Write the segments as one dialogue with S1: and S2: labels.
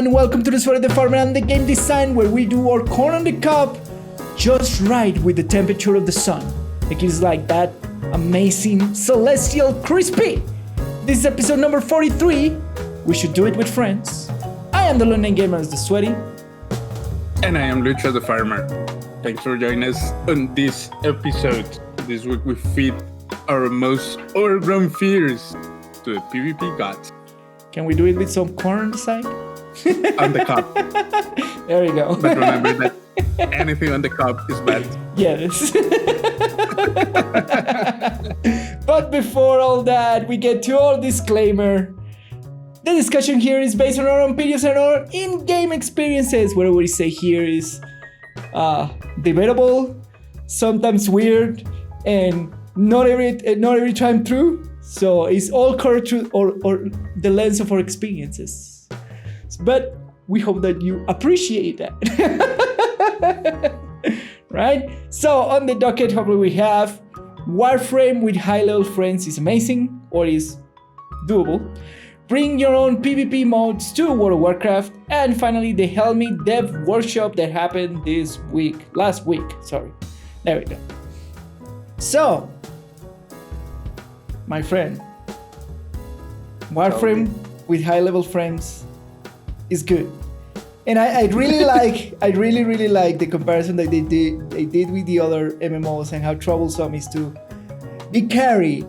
S1: everyone, welcome to the Sweaty and the Farmer and the Game Design, where we do our corn on the cob just right with the temperature of the sun. It is like that amazing celestial crispy. This is episode number 43. We should do it with friends. I am the Lone Gamer as the Sweaty.
S2: And I am Lucho the Farmer. Thanks for joining us on this episode. This week we feed our most overgrown fears to the PvP gods.
S1: Can we do it with some corn on the side?
S2: On the cob.
S1: There you go.
S2: But remember that anything on the cob is bad.
S1: Yes. But before all that, we get to our disclaimer. The discussion here is based on our own opinions and our in-game experiences. Whatever we say here is debatable, sometimes weird, and not every time true. So it's all correct through or the lens of our experiences. But we hope that you appreciate that. Right? So on the docket, hopefully we have Warframe with high-level friends is amazing, or is doable. Bring your own PvP modes to World of Warcraft. And finally, the Helminth Dev Workshop that happened last week. There we go. So, my friend, Warframe with high-level frames is good. And I really really like the comparison that they did with the other MMOs and how troublesome it is to be carried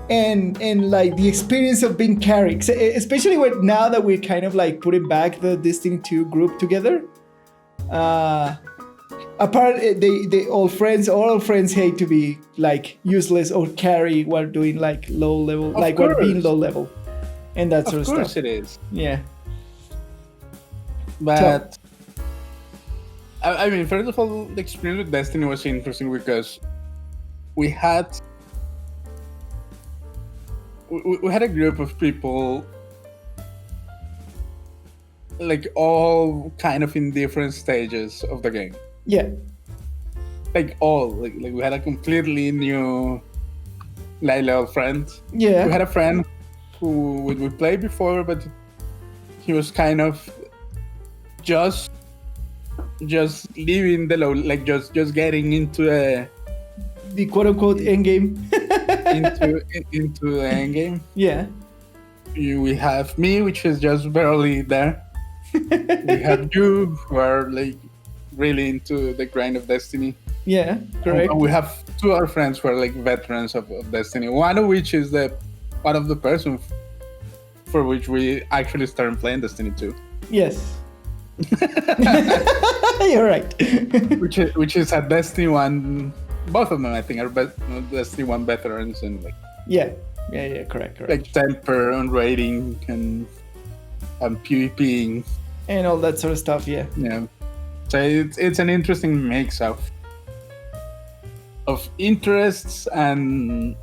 S1: and like the experience of being carried, especially now that we're kind of like putting back the Destiny 2 group together. Apart, all our friends hate to be like useless or carry while doing like low level, while being low level, and that sort of stuff.
S2: Of course it is.
S1: Yeah.
S2: But I mean, first of all, the experience with Destiny was interesting because we had a group of people, like all kind of in different stages of the game.
S1: Yeah.
S2: Like we had a completely new level friend.
S1: Yeah.
S2: We had a friend who we played before, but he was kind of just leaving the low, like just getting into
S1: the quote unquote end game. into the end game. Yeah.
S2: We have me, which is just barely there. We have you, who are like really into the grind of Destiny.
S1: Yeah, correct.
S2: And we have two other friends who are like veterans of Destiny. One of which is one of the person for which we actually started playing Destiny 2.
S1: Yes. You're right.
S2: which is a Destiny 1. Both of them, I think, are Destiny 1 veterans and like.
S1: Yeah, correct.
S2: Like temper on rating and PvPing
S1: and all that sort of stuff. Yeah.
S2: Yeah. So it's an interesting mix of interests and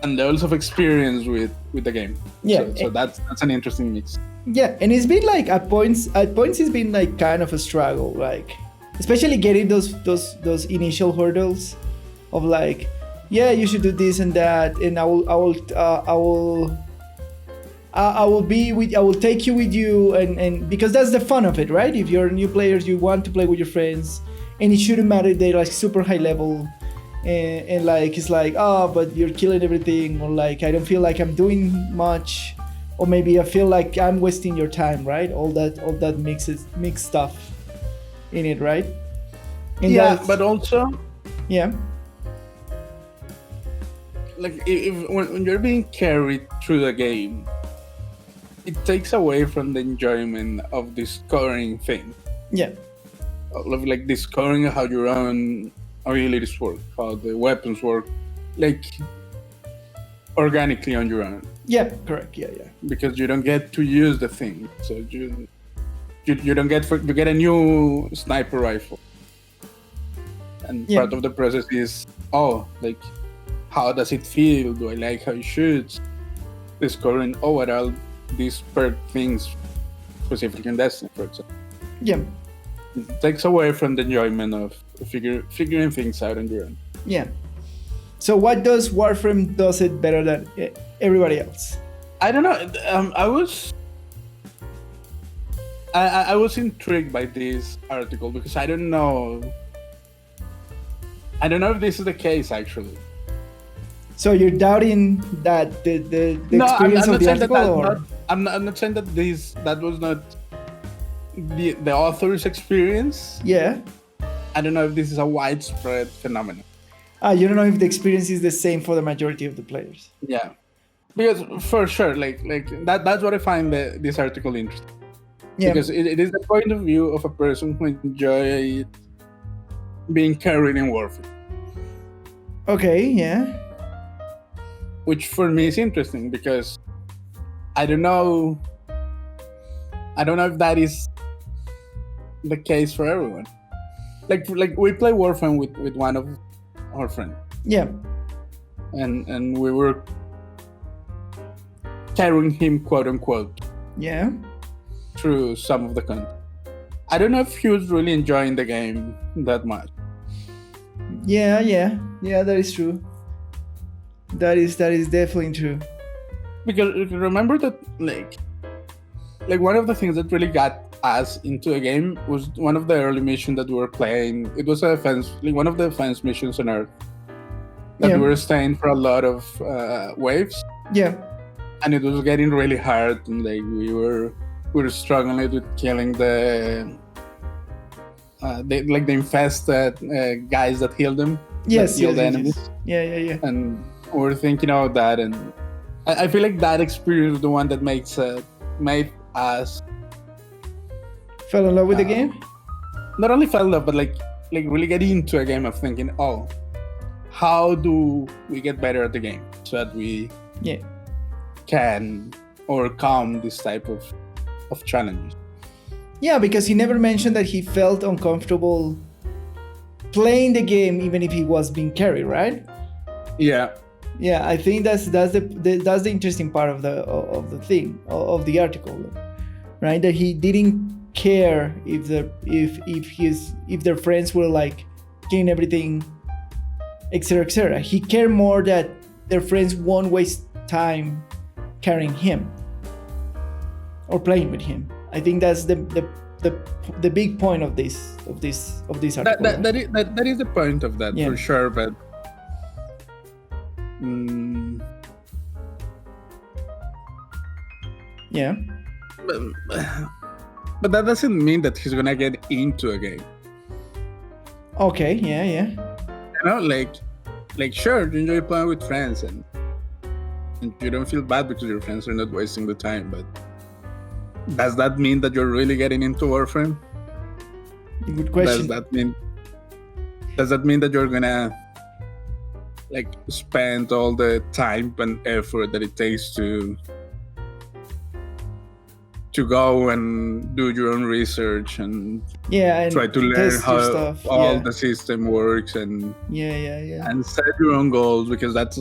S2: levels of experience with the game.
S1: Yeah.
S2: So that's an interesting mix.
S1: Yeah, and it's been like at points it's been like kind of a struggle, like especially getting those initial hurdles of like, yeah, you should do this and that, and I will take you with you, and because that's the fun of it, right? If you're new players, you want to play with your friends, and it shouldn't matter if they're like super high level, and like it's like, oh, but you're killing everything, or like I don't feel like I'm doing much. Or maybe I feel like I'm wasting your time, right? All that mixed stuff in it, right? And
S2: yeah, but also,
S1: yeah,
S2: like when you're being carried through the game, it takes away from the enjoyment of discovering things.
S1: Yeah,
S2: of like discovering how your own abilities work, how the weapons work, like organically on your own.
S1: Yeah, correct. Yeah.
S2: Because you don't get to use the thing, so you don't get you get a new sniper rifle, and part of the process is like how does it feel? Do I like how it shoots? Discovering what are these perk things specifically in Destiny, for example.
S1: Yeah,
S2: it takes away from the enjoyment of figuring things out on your own.
S1: Yeah. So what does Warframe does it better than everybody else?
S2: I don't know. I was I was intrigued by this article because I don't know if this is the case actually.
S1: So you're doubting that the experience of the article, or
S2: I'm not saying that that was not the author's experience.
S1: Yeah.
S2: I don't know if this is a widespread phenomenon.
S1: You don't know if the experience is the same for the majority of the players.
S2: Yeah, because for sure, like that's what I find this article interesting. Yeah. Because it is the point of view of a person who enjoys being carried in Warframe.
S1: Okay, yeah.
S2: Which for me is interesting because I don't know if that is the case for everyone. Like we play Warframe with one of our friends.
S1: Yeah.
S2: And we were carrying him, quote unquote.
S1: Yeah.
S2: Through some of the content. I don't know if he was really enjoying the game that much.
S1: Yeah, that is true. That is definitely true.
S2: Because remember that like one of the things that really got us into a game was one of the early missions that we were playing. It was one of the defense missions on Earth that we were staying for a lot of waves.
S1: Yeah.
S2: And it was getting really hard, and like we were struggling with killing the infested guys that healed them.
S1: Yes,
S2: the enemies.
S1: Yeah.
S2: And we're thinking about that, and I feel like that experience was the one that made us
S1: fell in love with the game.
S2: Not only fell in love, but like really get into a game of thinking, oh, how do we get better at the game so that we can overcome this type of challenges.
S1: Yeah, because he never mentioned that he felt uncomfortable playing the game even if he was being carried, right?
S2: Yeah.
S1: Yeah, I think that's the interesting part of the thing of the article, right? That he didn't care if their friends were like getting everything, etc., etc. He cared more that their friends won't waste time carrying him or playing with him. I think that's the big point of this article.
S2: That is the point of that, for sure, but
S1: yeah.
S2: But that doesn't mean that he's gonna get into a game.
S1: Okay, yeah.
S2: You know, like sure, you enjoy playing with friends and you don't feel bad because your friends are not wasting the time, but does that mean that you're really getting into Warframe?
S1: Good question.
S2: Does that mean that you're gonna like spend all the time and effort that it takes to go and do your own research and try to learn how all the system works and and set your own goals? Because that's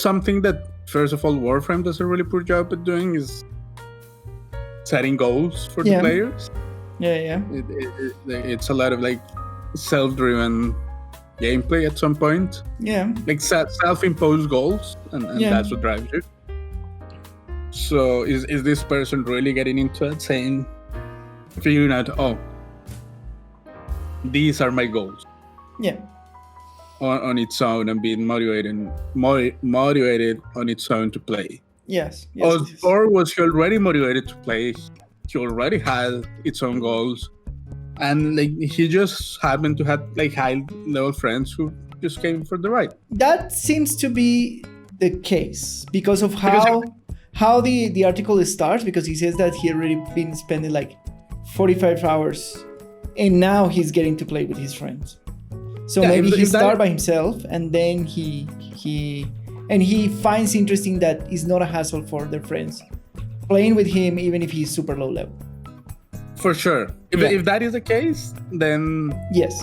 S2: something that, first of all, Warframe does a really poor job at doing, is setting goals for the players. It's a lot of like self-driven gameplay at some point. Like self-imposed goals, and that's what drives you. So is this person really getting into it, saying, figuring out, oh, these are my goals on its own, and being motivated on its own to play?
S1: Yes.
S2: Or was he already motivated to play? He already had its own goals, and like he just happened to have like high-level friends who just came for the ride.
S1: That seems to be the case because of how the article starts, because he says that he already been spending like 45 hours and now he's getting to play with his friends. So maybe he started by himself, and then he finds interesting that it's not a hassle for their friends playing with him even if he's super low level.
S2: For sure. If that is the case, then
S1: yes.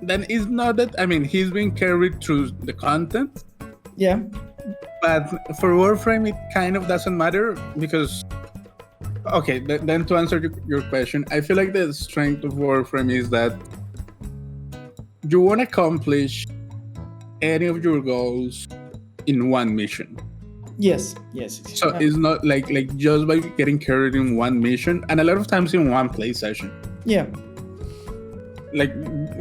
S2: Then it's not that, I mean, he's being carried through the content.
S1: Yeah.
S2: But for Warframe, it kind of doesn't matter because, okay, then to answer your question, I feel like the strength of Warframe is that you won't accomplish any of your goals in one mission.
S1: Yes.
S2: So it's not like just by getting carried in one mission, and a lot of times in one play session.
S1: Yeah.
S2: Like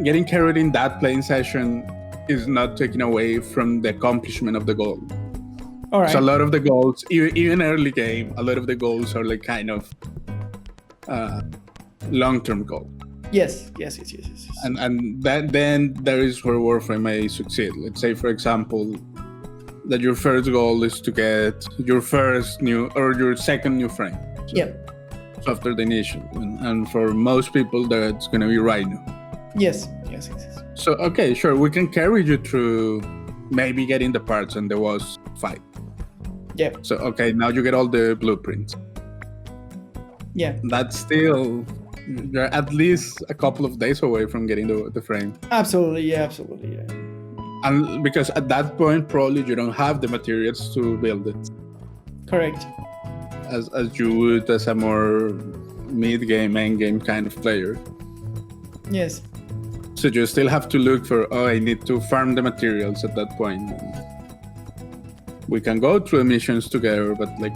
S2: getting carried in that playing session is not taking away from the accomplishment of the goal.
S1: All right.
S2: So a lot of the goals, even early game, a lot of the goals are like kind of long-term goals.
S1: Yes.
S2: And then there is where Warframe may succeed. Let's say, for example, that your first goal is to get your first new or your second new frame. So
S1: Yeah.
S2: after the initial, and for most people, that's going to be Rhino.
S1: Yes.
S2: So okay, sure, we can carry you through maybe getting the parts and the boss fight.
S1: Yeah.
S2: So okay, now you get all the blueprints.
S1: Yeah.
S2: That's still, you're at least a couple of days away from getting the frame.
S1: Absolutely. Yeah.
S2: And because at that point, probably you don't have the materials to build it.
S1: Correct.
S2: As you would as a more mid-game, end-game kind of player.
S1: Yes.
S2: So you still have to look for, I need to farm the materials at that point. We can go through the missions together, but like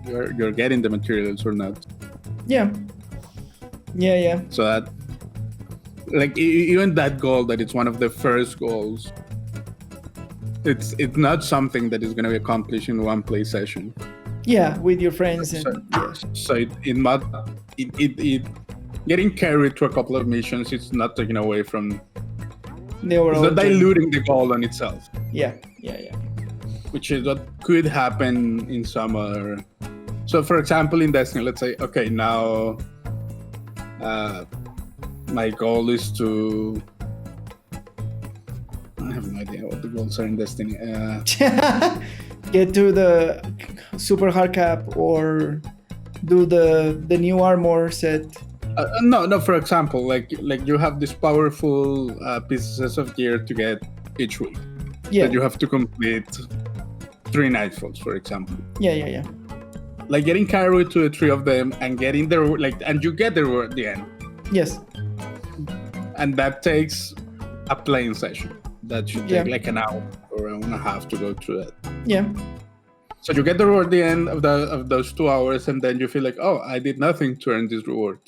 S2: you're getting the materials or not.
S1: Yeah.
S2: So that, like even that goal, that it's one of the first goals, it's not something that is going to be accomplished in one play session.
S1: Yeah, with your friends.
S2: So it getting carried to a couple of missions, it's not taken away from
S1: the overall.
S2: It's not diluting the goal on itself.
S1: Yeah.
S2: Which is what could happen in some other. So, for example, in Destiny, let's say, okay, now my goal is to. I have no idea what the goals are in Destiny.
S1: Get to the super hard cap or do the new armor set.
S2: No. For example, like you have these powerful pieces of gear to get each week.
S1: Yeah.
S2: That you have to complete 3 nightfalls, for example.
S1: Yeah.
S2: Like getting carried to the 3 of them and getting the and you get the reward at the end.
S1: Yes.
S2: And that takes a playing session. That should take like an hour or an hour and a half to go through that.
S1: Yeah.
S2: So you get the reward at the end of those 2 hours, and then you feel like, oh, I did nothing to earn this reward.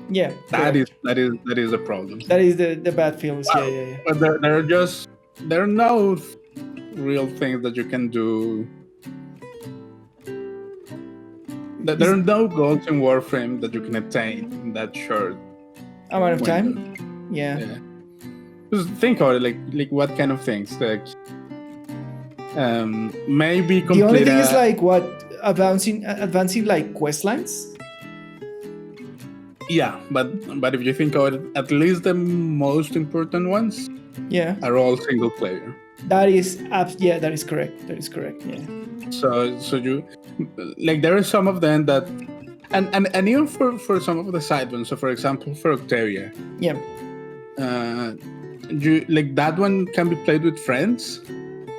S1: Yeah.
S2: That is a problem.
S1: That is the bad feelings. Yeah.
S2: But there are no real things that you can do. There are no goals in Warframe that you can attain in that short
S1: amount of time.
S2: window.
S1: Yeah.
S2: Just think about it, like what kind of things, like maybe complete.
S1: The only thing is like what advancing like quest lines.
S2: Yeah, but if you think about it, at least the most important ones, are all single player.
S1: That is correct. That is correct. Yeah.
S2: So you like there are some of them that, and even for some of the side ones. So for example, for Octavia, you like that one can be played with friends,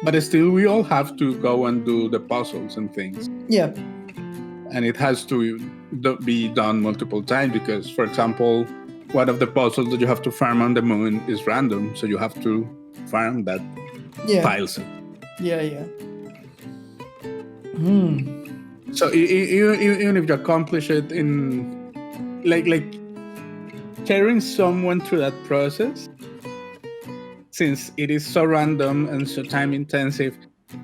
S2: but still we all have to go and do the puzzles and things.
S1: Yeah.
S2: And it has to be done multiple times because, for example, one of the puzzles that you have to farm on the moon is random, so you have to farm that tile set.
S1: Yeah.
S2: So even if you accomplish it in like carrying someone through that process, since it is so random and so time intensive,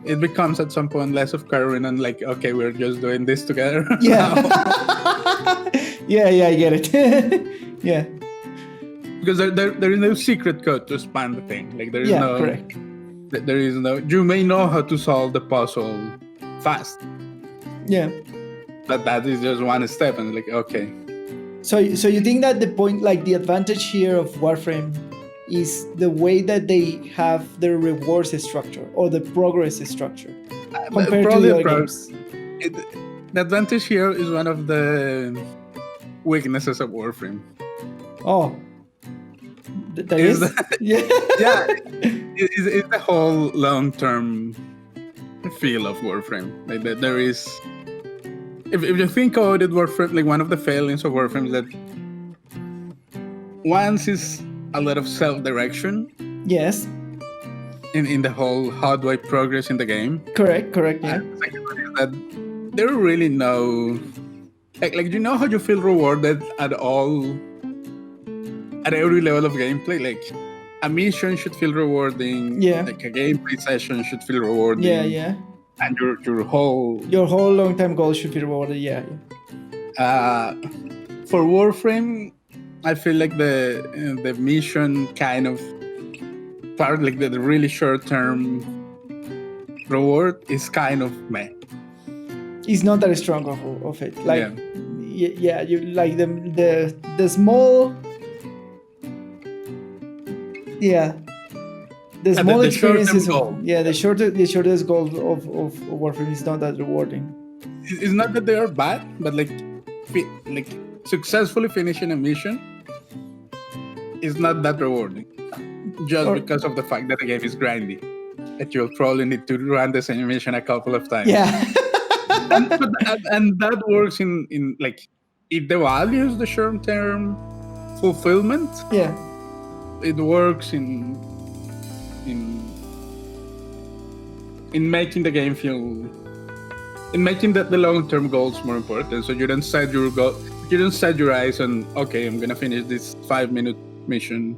S2: it becomes at some point less of carrying and like, okay, we're just doing this together.
S1: Yeah. I get it. Yeah.
S2: Because there is no secret code to expand the thing. Like there is
S1: correct.
S2: There is no. You may know how to solve the puzzle fast.
S1: Yeah.
S2: But that is just one step, and like, okay.
S1: So you think that the point, like the advantage here of Warframe, is the way that they have their rewards structure or the progress structure compared to the other games?
S2: The advantage here is one of the weaknesses of Warframe.
S1: Oh. That is?
S2: Yeah. It's the whole long-term feel of Warframe. Like there is, if you think about it, Warframe, like one of the failings of Warframe is that once is a lot of self-direction.
S1: Yes.
S2: in the whole how do I progress in the game.
S1: Correct, yeah.
S2: And the second one is that there are really no like you know how you feel rewarded at every level of gameplay. Like a mission should feel rewarding.
S1: Yeah.
S2: Like a gameplay session should feel rewarding.
S1: Yeah.
S2: And your whole
S1: long-term goal should be rewarded. Yeah.
S2: For Warframe, I feel like the mission kind of part, like the really short-term reward is kind of meh.
S1: It's not that strong of it. Like, yeah, you like the small. Yeah. The small experiences, the shortest goal of Warframe is not that rewarding.
S2: It's not that they are bad, but like successfully finishing a mission is not that rewarding. Just because of the fact that the game is grindy, that you'll probably need to run the same mission a couple of times.
S1: Yeah,
S2: and that works in like if the values the short-term fulfillment.
S1: Yeah,
S2: it works in making the game feel, in making the long-term goals more important. So you don't set your goal, you don't set your eyes on, okay, I'm gonna finish this 5-minute mission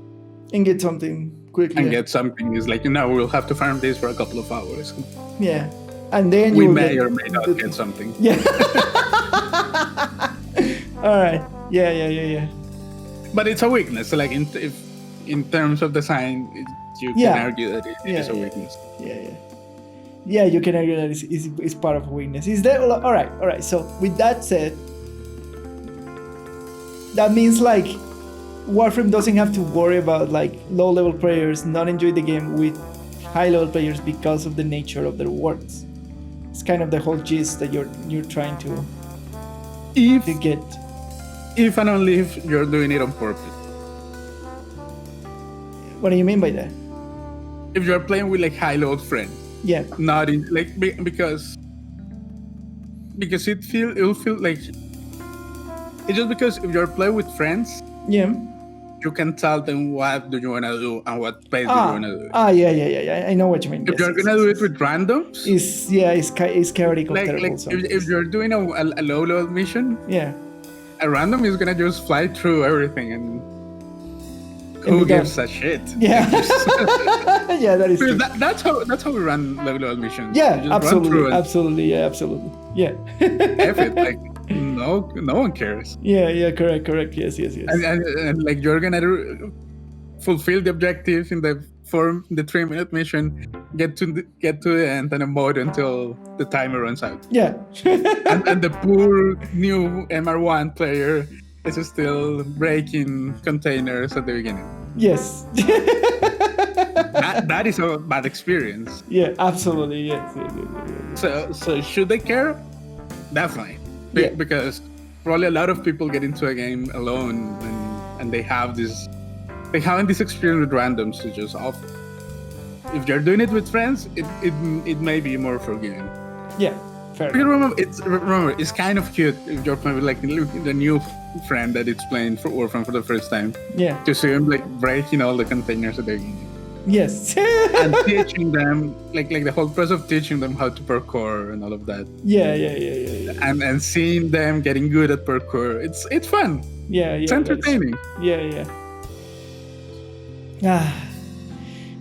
S1: and get something quickly.
S2: And get something. It's like, we'll have to farm this for a couple of hours.
S1: Yeah, and then
S2: we may or may not get something.
S1: Yeah. All right. Yeah.
S2: But it's a weakness. Like in terms of design, you can argue that it is a weakness.
S1: Yeah, you can argue that it's part of a weakness. Is that all right? So with that said, that means like Warframe doesn't have to worry about like low-level players not enjoy the game with high-level players because of the nature of the rewards. It's kind of the whole gist that you're trying to get.
S2: If and only if you're doing it on purpose.
S1: What do you mean by that?
S2: If you're playing with like high-level friends.
S1: Yeah.
S2: Not in like because it'll feel like it's just because if you're playing with friends.
S1: Yeah.
S2: You can tell them what do you want to do and what place do you want to do.
S1: Yeah. I know what you mean.
S2: If you're gonna do it with randoms,
S1: it's chaotic or terrible.
S2: Like if you're doing a low-level mission, a random is gonna just fly through everything and who gives a shit?
S1: Yeah. Yeah, that is true.
S2: That's how we run low-level missions.
S1: Yeah, absolutely. Yeah.
S2: F it, like no one cares.
S1: Yeah, correct. Yes.
S2: And like you're gonna fulfill the objective in the 3-minute mission, get to the end and emote until the timer runs out.
S1: Yeah.
S2: and the poor new MR1 player is still breaking containers at the beginning.
S1: Yes.
S2: that is a bad experience.
S1: Yeah, absolutely. Yes.
S2: So should they care? Definitely. Because probably a lot of people get into a game alone and they haven't this experience with randoms to just off. If you're doing it with friends, it may be more forgiving.
S1: Yeah, fair.
S2: Remember, it's kind of cute if you're playing with like the new friend that it's playing for Warframe for the first time.
S1: Yeah.
S2: To see him like breaking all the containers at the beginning.
S1: Yes.
S2: And teaching them like the whole process of teaching them how to parkour and all of that.
S1: Yeah.
S2: And seeing them getting good at parkour, it's fun.
S1: Yeah.
S2: It's entertaining.
S1: Yeah.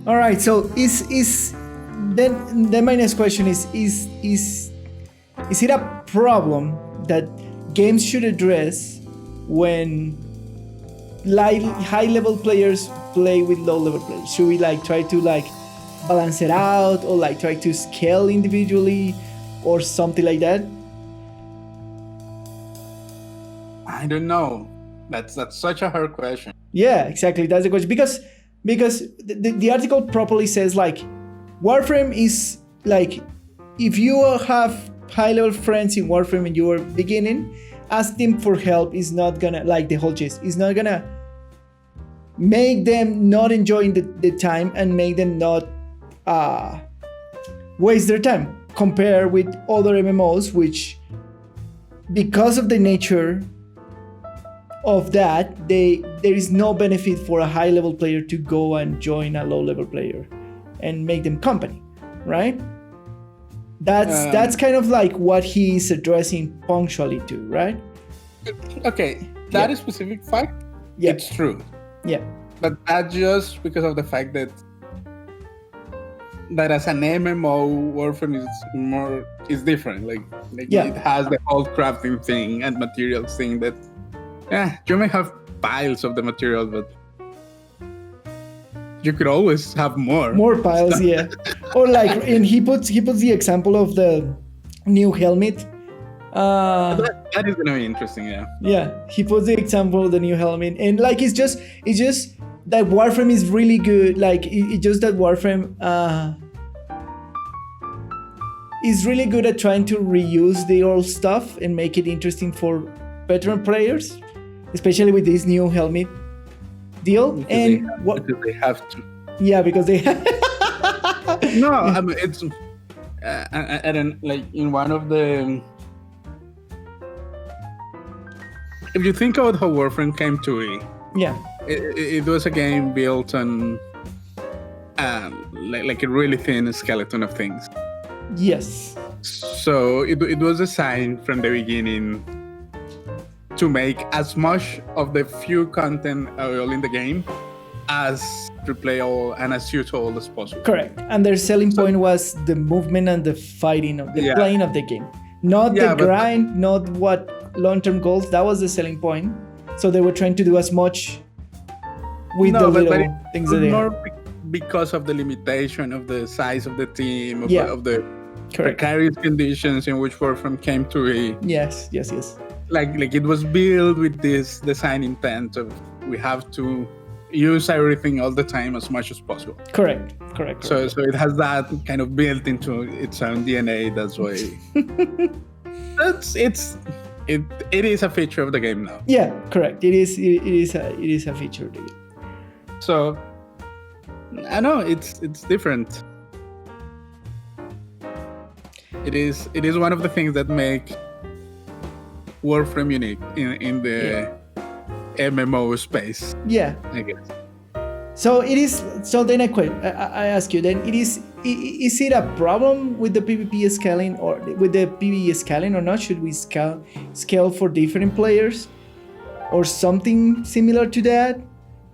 S1: All right. So is then my next question is it a problem that games should address when high-level players play with low-level players? Should we like try to like balance it out, or like try to scale individually, or something like that?
S2: I don't know. That's such a hard question.
S1: Yeah, exactly. That's the question, because the article properly says like Warframe is like, if you have high-level friends in Warframe and you are beginning, ask them for help is not gonna, like the whole gist, is not gonna make them not enjoying the time and make them not waste their time compared with other MMOs, which because of the nature of that, there is no benefit for a high-level player to go and join a low-level player. and make them company, right? That's kind of like what he is addressing punctually to, right?
S2: Okay, that is specific fact.
S1: Yeah.
S2: It's true.
S1: Yeah.
S2: But that's just because of the fact that as an MMO, Warframe is different. Like it has the whole crafting thing and materials thing that you may have piles of the material, but you could always have more
S1: piles. Yeah. Or like, and he puts the example of the new Helminth.
S2: That is gonna be interesting.
S1: Yeah, he puts the example of the new Helminth, and like it's just that Warframe is really good. Like it's just that Warframe is really good at trying to reuse the old stuff and make it interesting for veteran players, especially with this new Helminth deal.
S2: Because they have to.
S1: Yeah, because they have.
S2: No, I mean it's and like in one of the. If you think about how Warframe came to be, it was a game built on like a really thin skeleton of things.
S1: Yes.
S2: So it was designed from the beginning to make as much of the few content available in the game as replayable and as useful as possible.
S1: Correct. And their selling point was the movement and the fighting of the playing of the game. Not the grind, not what long-term goals. That was the selling point. So they were trying to do as much with the little things that they had.
S2: Because of the limitation of the size of the team, of the precarious conditions in which Warframe came to be.
S1: Yes.
S2: Like it was built with this design intent of we have to use everything all the time as much as possible.
S1: Correct.
S2: So it has that kind of built into its own DNA. That's why it is a feature of the game now. Yeah, correct. It is a feature of the game. So I know it's different. It is one of the things that make Warframe unique in the MMO space. Yeah, I guess. So it is. So then I ask you. Then is it a problem with the PvP scaling or with the PvE scaling or not? Should we scale for different players or something similar to that?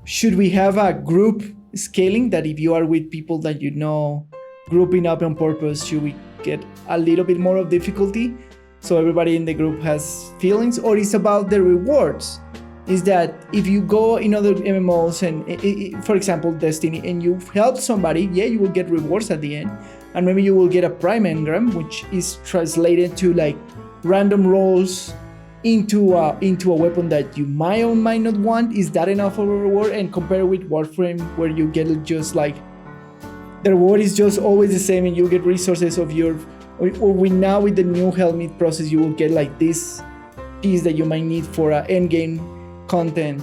S2: Should we have a group scaling that if you are with people that you know, grouping up on purpose, should we get a little bit more of difficulty so everybody in the group has feelings? Or is about the rewards? Is that if you go in other MMOs and, for example, Destiny, and you help somebody, you will get rewards at the end. And maybe you will get a Prime Engram, which is translated to like random rolls into a weapon that you might or might not want. Is that enough of a reward? And compare with Warframe, where you get just like, the reward is just always the same and you get resources of your, or now with the new Helminth process, you will get like this piece that you might need for an endgame content.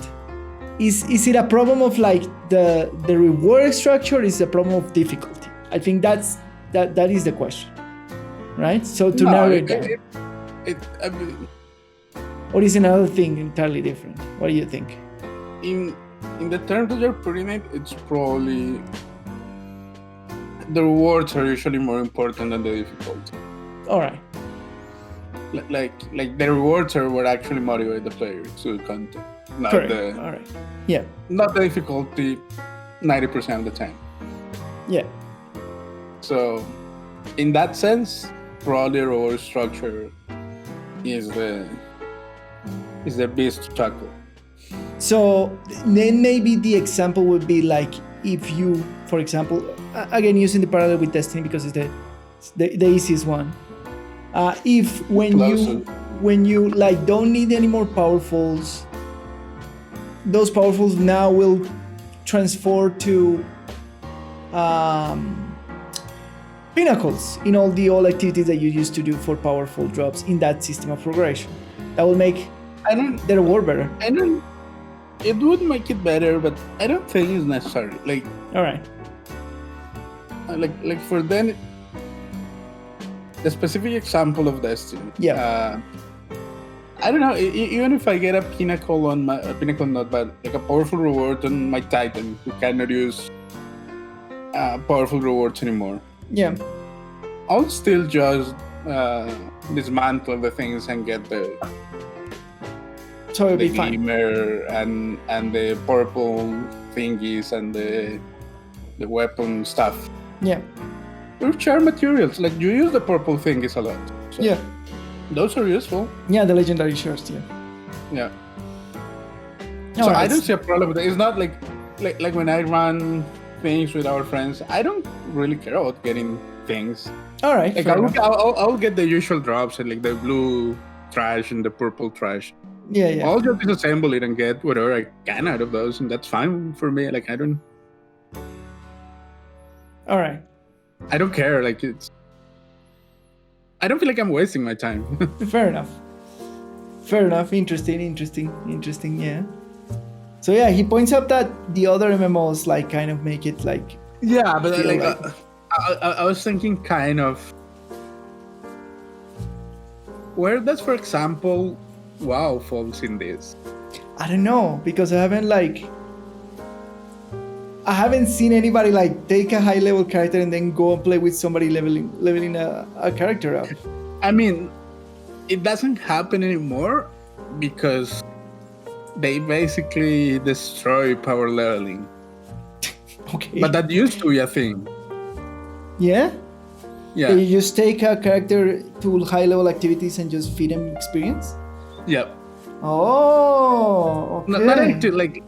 S2: Is it a problem of like the reward structure, or is it a problem of difficulty? I think that is the question, right? So to narrow it down. Or is another thing entirely different? What do you think? In the terms that you're putting it, it's probably the rewards are usually more important than the difficulty. All right. Like the rewards are what actually motivate the player to content. Not correct. All right. Yeah. Not the difficulty 90% of the time. Yeah. So, in that sense, probably reward structure is the beast to tackle. So then maybe the example would be like if you, for example, again using the parallel with Destiny because it's the easiest one. If when you like don't need any more powerfuls, those powerfuls now will transfer to pinnacles in all the old activities that you used to do for powerful drops in that system of progression. That will make the reward better. It would make it better, but I don't think it's necessary. Like, all right. Like for then, the specific example of Destiny. Yeah. I don't know. Even if I get a pinnacle on my pinnacle, not bad. Like a powerful reward on my Titan who cannot use powerful rewards anymore.
S1: Yeah.
S2: I'll still just dismantle the things and get the glimmer and the purple thingies and the weapon stuff.
S1: Yeah.
S2: Which are materials. Like, you use the purple thingies a lot. So
S1: yeah.
S2: Those are useful.
S1: Yeah, the legendary shards, yeah.
S2: Yeah.
S1: No,
S2: so I don't see a problem with it. It's not like when I run things with our friends, I don't really care about getting things.
S1: All right.
S2: Like I'll get the usual drops and like the blue trash and the purple trash.
S1: Yeah.
S2: I'll just disassemble it and get whatever I can out of those, and that's fine for me. Like I don't care. Like I don't feel like I'm wasting my time.
S1: Fair enough. Interesting. Yeah. So yeah, he points out that the other MMOs like kind of make it like.
S2: Yeah, but like I was thinking kind of where does, for example, WoW falls in this?
S1: I don't know, because I haven't seen anybody like take a high level character and then go and play with somebody leveling a character up.
S2: I mean, it doesn't happen anymore because they basically destroy power leveling.
S1: Okay.
S2: But that used to be a thing.
S1: Yeah?
S2: Yeah.
S1: So you just take a character to high level activities and just feed him experience?
S2: Yep.
S1: Oh, okay.
S2: Not into like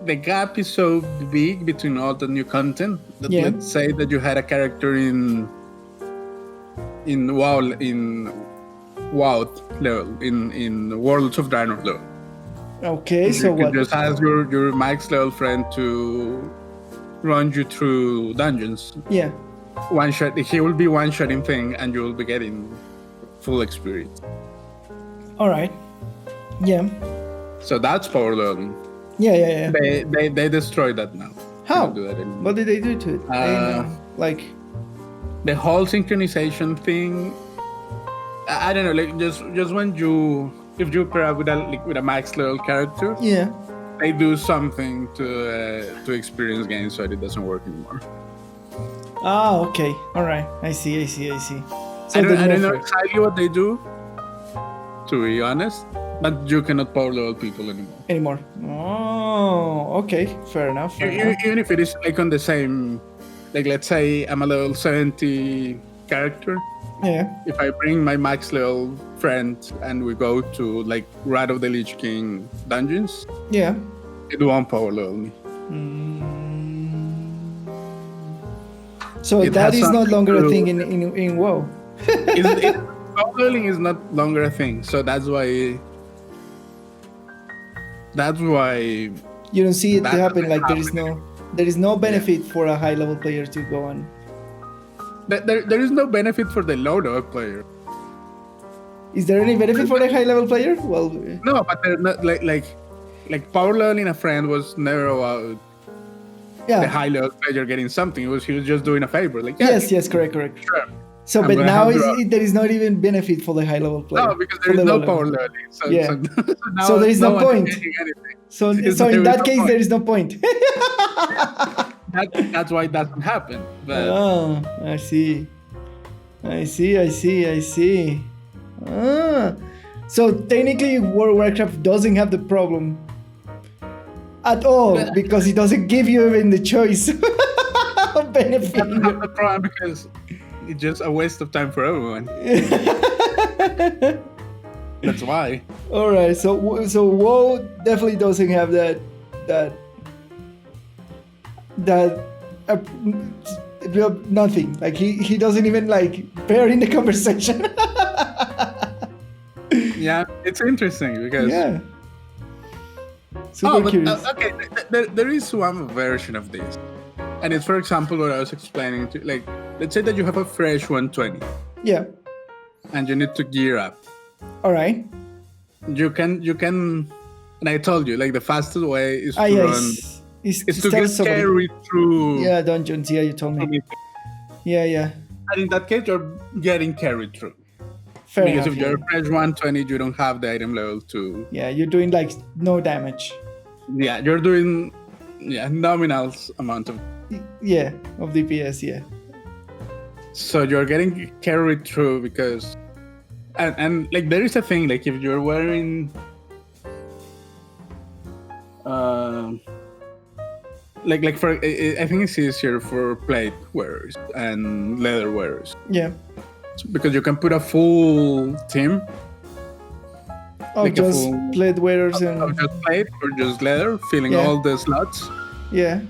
S2: the gap is so big between all the new content that let's say that you had a character in WoW level in World of Warcraft level.
S1: Okay, so
S2: you just ask your max level friend to run you through dungeons.
S1: Yeah.
S2: One shot. He will be one-shotting thing, and you will be getting full experience.
S1: All right. Yeah.
S2: So that's power leveling.
S1: Yeah.
S2: They destroyed that now.
S1: How?
S2: Do that anymore.
S1: What did they do to it? Like
S2: the whole synchronization thing. I don't know. Like just when if you pair up with a max level character, they do something to experience gains so it doesn't work anymore.
S1: Ah, okay. All right. I see. So
S2: I don't know exactly what they do, to be honest, but you cannot power level people anymore.
S1: Oh, okay. Fair enough.
S2: Even if it is like on the same, like let's say I'm a level 70 character.
S1: Yeah.
S2: If I bring my max level friend and we go to like Wrath of the Lich King dungeons,
S1: it
S2: won't power level me.
S1: So that is no longer a thing in WoW.
S2: Power leveling is not longer a thing, so that's why
S1: you don't see it happen. Like there is no benefit for a high level player to go on.
S2: There is no benefit for the low level player.
S1: Is there any benefit for the high level player? Well,
S2: no, but they're not like power leveling a friend was never about the high level player getting something. He was just doing a favor. Like
S1: yes, correct.
S2: Sure.
S1: So, but now there is not even benefit for the high level player.
S2: No, because there is no power leveling. So
S1: there is no point. So in that case, there is no point.
S2: That's why it doesn't happen. But
S1: I see. So technically, World of Warcraft doesn't have the problem at all because it doesn't give you even the choice of benefit.
S2: It doesn't have the problem because it's just a waste of time for everyone. That's why.
S1: All right. So WoW definitely doesn't have that nothing. Like he doesn't even like pair in the conversation.
S2: Yeah, it's interesting because
S1: super curious.
S2: Okay, there is one version of this, and it's, for example, what I was explaining to, like, let's say that you have a fresh 120.
S1: Yeah.
S2: And you need to gear up.
S1: All right.
S2: You can, and I told you, like, the fastest way is to run. Is to get carried through.
S1: Yeah, dungeons. Yeah, you told me. Yeah.
S2: And in that case, you're getting carried through.
S1: Fair
S2: because
S1: enough,
S2: if you're fresh 120, you don't have the item level to.
S1: Yeah, you're doing like no damage.
S2: Yeah, you're doing nominal amount of.
S1: Yeah, of DPS. Yeah.
S2: So you're getting carried through because, and like there is a thing like if you're wearing, like for I think it's easier for plate wearers and leather wearers.
S1: Yeah.
S2: Because you can put a full team.
S1: Of just plate wearers and
S2: just plate or just leather, filling all the slots.
S1: Yeah.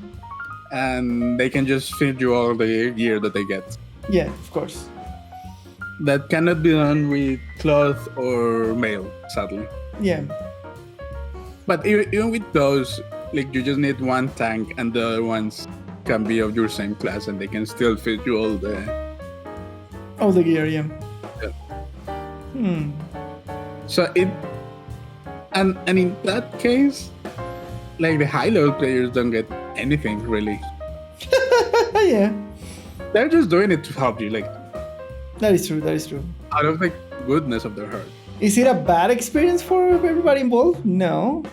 S2: And they can just feed you all the gear that they get.
S1: Yeah, of course.
S2: That cannot be done with cloth or mail, sadly.
S1: Yeah.
S2: But even with those, like you just need one tank, and the other ones can be of your same class, and they can still feed you all the
S1: gear. Yeah.
S2: So and in that case, like the high level players don't get anything really.
S1: Yeah.
S2: They're just doing it to help you, like.
S1: That is true.
S2: Out of the goodness of their heart.
S1: Is it a bad experience for everybody involved? No.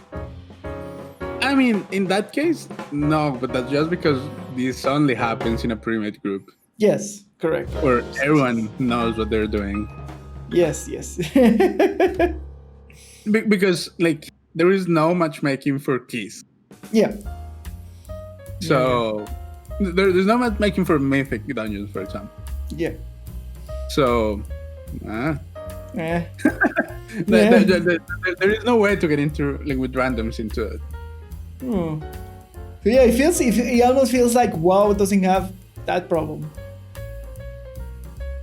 S2: I mean, in that case, no, but that's just because this only happens in a pre-made group.
S1: Yes, correct.
S2: Where everyone knows what they're doing.
S1: Yes.
S2: Because, like, there is no matchmaking for keys.
S1: Yeah.
S2: So, there's no matchmaking for mythic dungeons, for example.
S1: Yeah.
S2: So,
S1: there
S2: is no way to get into, like, with randoms into it.
S1: So yeah, it almost feels like WoW doesn't have that problem.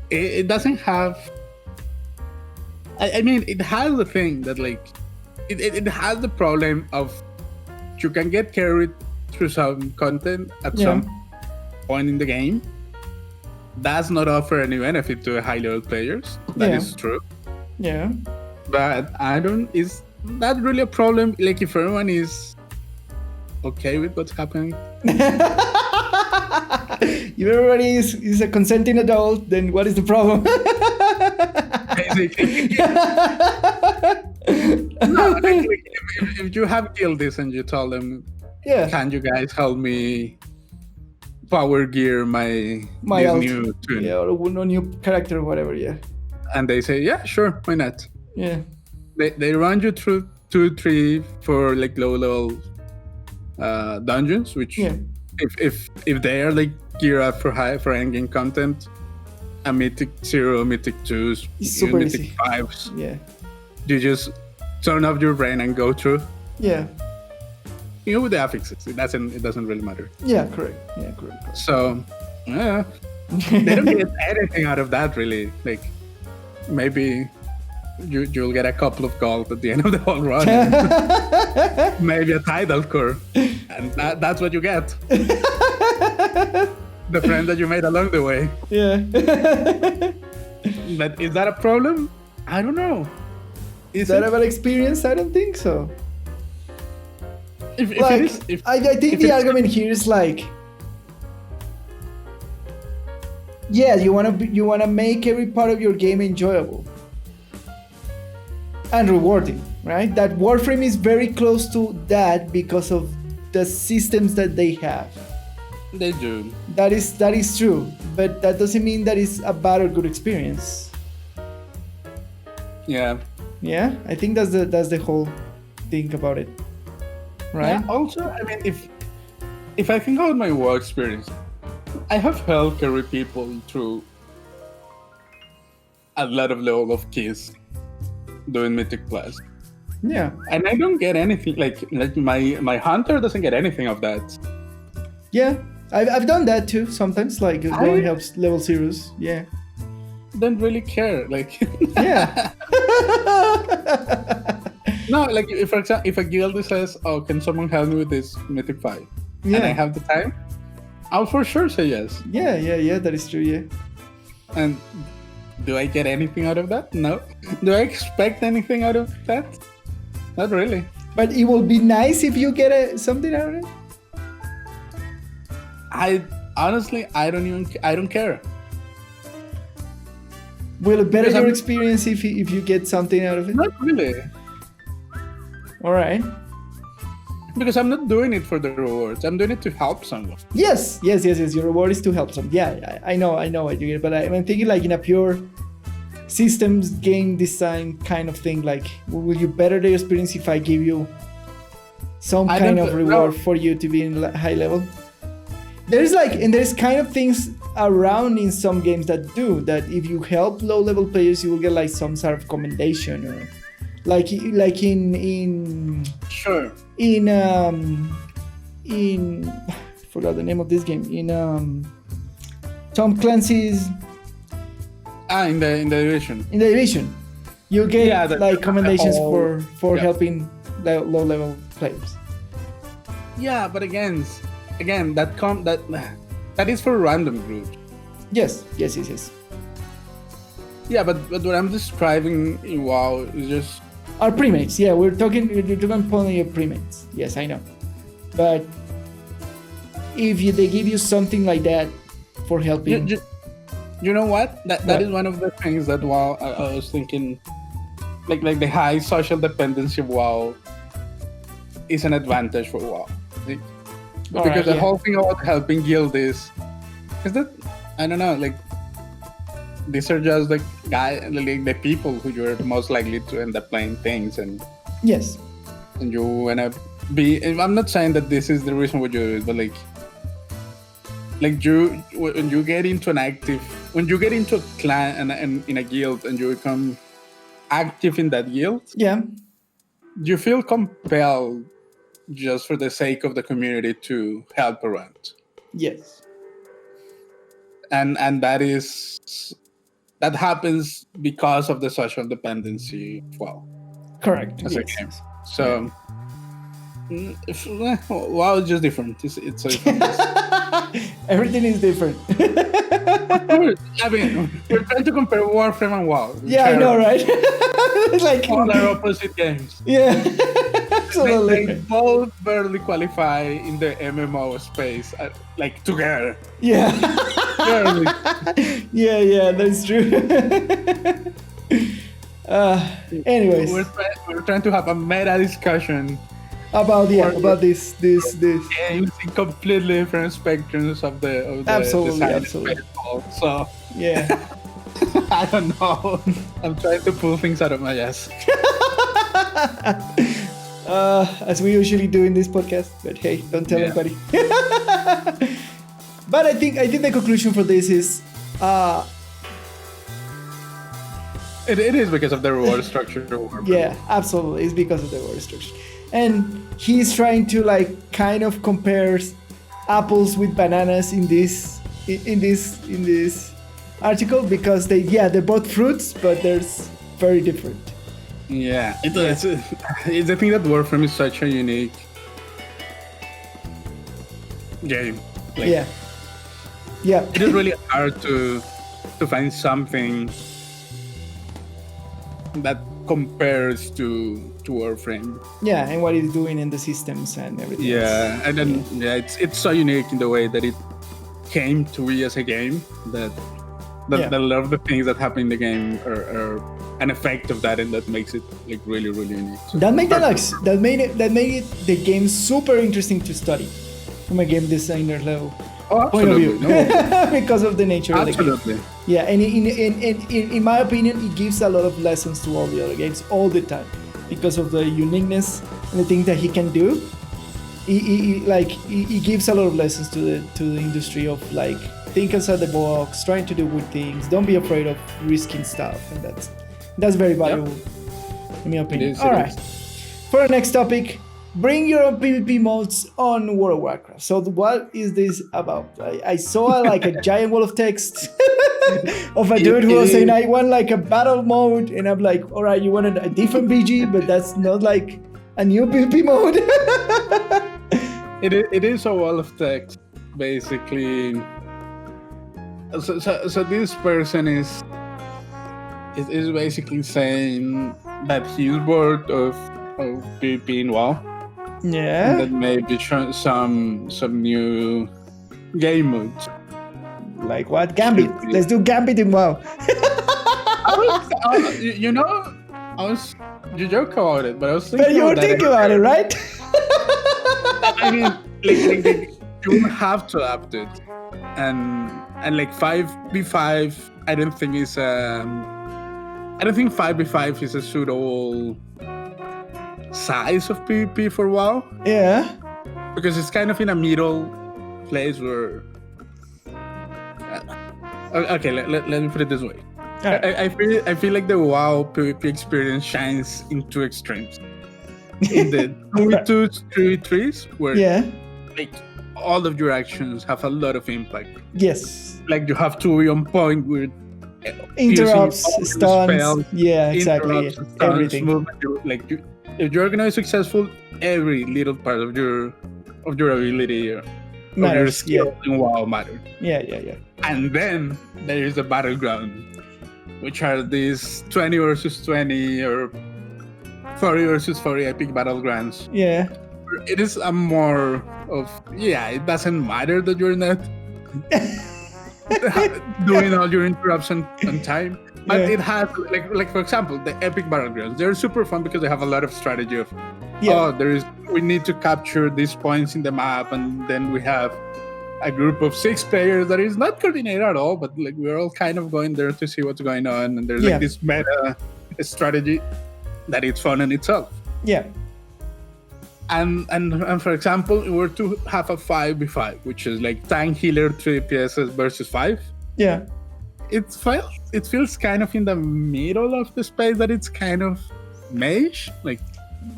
S2: It doesn't have. I mean, it has the thing that like, it has the problem of you can get carried through some content at some point in the game. Does not offer any benefit to high level players. That is true.
S1: Yeah.
S2: But is that really a problem? Like if everyone is okay with what's happening?
S1: If everybody is a consenting adult, then what is the problem?
S2: Basically. No, like, if you have guildies and you tell them, can you guys help me power gear my new tune?
S1: Yeah, or no new character or whatever,
S2: And they say, yeah, sure, why not?
S1: Yeah.
S2: They run you through 2, 3, 4 like low level dungeons, which if they are like gear up for end game content, a mythic 0, mythic 2s, mythic easy. 5s.
S1: Yeah.
S2: You just turn off your brain and go through.
S1: Yeah.
S2: You know, with the affixes, it doesn't really matter.
S1: Yeah, correct. Yeah, correct.
S2: So, they don't get anything out of that really. Like, maybe you'll get a couple of gold at the end of the whole run. Maybe a title core, and that's what you get. The friend that you made along the way.
S1: Yeah.
S2: But is that a problem? I don't know.
S1: Is that a bad experience? I don't think so.
S2: I
S1: think the argument here is like, you wanna make every part of your game enjoyable and rewarding, right? That Warframe is very close to that because of the systems that they have.
S2: They do.
S1: That is true, but that doesn't mean that it's a bad or good experience.
S2: Yeah.
S1: Yeah, I think that's the whole thing about it, right?
S2: Yeah, also, I mean, if I think about my WoW experience, I have helped carry people through a lot of level of keys doing Mythic Plus.
S1: Yeah.
S2: And I don't get anything, like my hunter doesn't get anything of that.
S1: Yeah, I've done that too sometimes, like going helps level 0s. Yeah.
S2: Don't really care, like.
S1: Yeah.
S2: No, like if, for example, if a guild says, "Oh, can someone help me with this Mythic 5?" and I have the time, I'll for sure say yes.
S1: Yeah, that is true. Yeah.
S2: And do I get anything out of that? No. Do I expect anything out of that? Not really.
S1: But it will be nice if you get something out of it.
S2: I don't care.
S1: Will it better your experience if you get something out of it?
S2: Not really.
S1: All right.
S2: Because I'm not doing it for the rewards. I'm doing it to help someone.
S1: Yes. Your reward is to help some. Yeah, I know what you get, but I'm thinking like in a pure systems game design kind of thing. Like, will you better the experience if I give you some kind of reward for you to be in high level? There's kind of things around in some games that do that. If you help low level players, you will get like some sort of commendation, or like in
S2: Sure.
S1: in forgot the name of this game, in Tom Clancy's
S2: in the division.
S1: In the division, you get like commendations for
S2: yeah.
S1: helping low level players.
S2: Yeah, but again, that is for random groups.
S1: Yes.
S2: Yeah, but what I'm describing in WoW is just
S1: Our premates, yeah, we're talking only of premates. Yes, I know. But if they give you something like that for helping,
S2: you know what? That is one of the things that WoW. I was thinking, like the high social dependency of WoW is an advantage for WoW. Because the whole thing about helping guild is that I don't know, like these are just the the people who you're most likely to end up playing things, and
S1: yes,
S2: and you wanna be. I'm not saying that this is the reason why you do it, but like when you get into a clan and in a guild and you become active in that guild,
S1: yeah,
S2: you feel compelled just for the sake of the community to help around.
S1: Yes,
S2: and that happens because of the social dependency. Well,
S1: correct.
S2: As a game. So, WoW is just different. It's so different.
S1: Everything is different.
S2: I mean, we're trying to compare Warframe and WoW.
S1: Yeah, I know, right? It's like
S2: polar opposite games.
S1: Yeah, absolutely.
S2: They both barely qualify in the MMO space, like together.
S1: Yeah.
S2: Barely.
S1: Yeah, that's true. Anyways,
S2: we're trying to have a meta discussion
S1: about this
S2: games in completely different spectrums of the
S1: absolutely.
S2: So
S1: yeah.
S2: I don't know. I'm trying to pull things out of my ass.
S1: As we usually do in this podcast, but hey, don't tell anybody. But I think the conclusion for this is
S2: it is because of the reward structure.
S1: Yeah, absolutely. It's because of the reward structure. And he's trying to like kind of compare apples with bananas in this article, because they're both fruits, but they're very different.
S2: Yeah, it's the thing that Warframe is such a unique game. Like,
S1: yeah.
S2: It is really hard to find something that compares to Warframe.
S1: Yeah, and what it's doing in the systems and everything.
S2: Yeah, and then it's so unique in the way that it came to be as a game that a lot of the things that happen in the game are an effect of that, and that makes it like really, really unique. So
S1: that made it the game super interesting to study from a game designer level point of view. Because of the nature of the game. Yeah, and in my opinion, it gives a lot of lessons to all the other games all the time because of the uniqueness and the things that he can do. He gives a lot of lessons to the industry of like think outside the box, trying to do good things, don't be afraid of risking stuff, and that's very valuable in my opinion. All right, for our next topic, bring your own PvP modes on World of Warcraft. So what is this about? I saw like a giant wall of text of a dude who was saying I want like a battle mode, and I'm like, all right, you wanted a different BG, but that's not like a new PvP mode.
S2: It is a wall of text, basically. So this person is basically saying that he's bored of PvP in WoW.
S1: Yeah.
S2: And that maybe some new game modes.
S1: Like what? Gambit. Let's do Gambit in WoW.
S2: You joke about it, but I was thinking.
S1: But you were thinking about it, right?
S2: mean, like you have to adapt it, and like 5v5, I don't think 5v5 is a suitable size of PvP for WoW.
S1: Yeah.
S2: Because it's kind of in a middle place where. Okay, let me put it this way. Right. I feel like the WoW PvP experience shines in two extremes. In the 2v2s, 3v3s, where like all of your actions have a lot of impact.
S1: Yes.
S2: Like you have to be on point with
S1: interrupts, stuns.
S2: Spells,
S1: exactly.
S2: Stuns,
S1: everything.
S2: Movement, if you're gonna be successful, every little part of your ability or your skill in WoW matters.
S1: Yeah.
S2: And then there is the battleground, which are these 20 versus 20 or 40 versus 40 epic battlegrounds.
S1: Yeah.
S2: It is a more of, it doesn't matter that you're not doing all your interrupts on time. But it has, like for example, the epic battlegrounds. They're super fun because they have a lot of strategy of, we need to capture these points in the map, and then we have a group of 6 players that is not coordinated at all, but like we're all kind of going there to see what's going on, and there's like this meta strategy that it's fun in itself. Yeah. And for example, we were to have a 5v5, which is like tank healer 3 DPS versus 5.
S1: Yeah.
S2: It feels kind of in the middle of the space that it's kind of mage. Like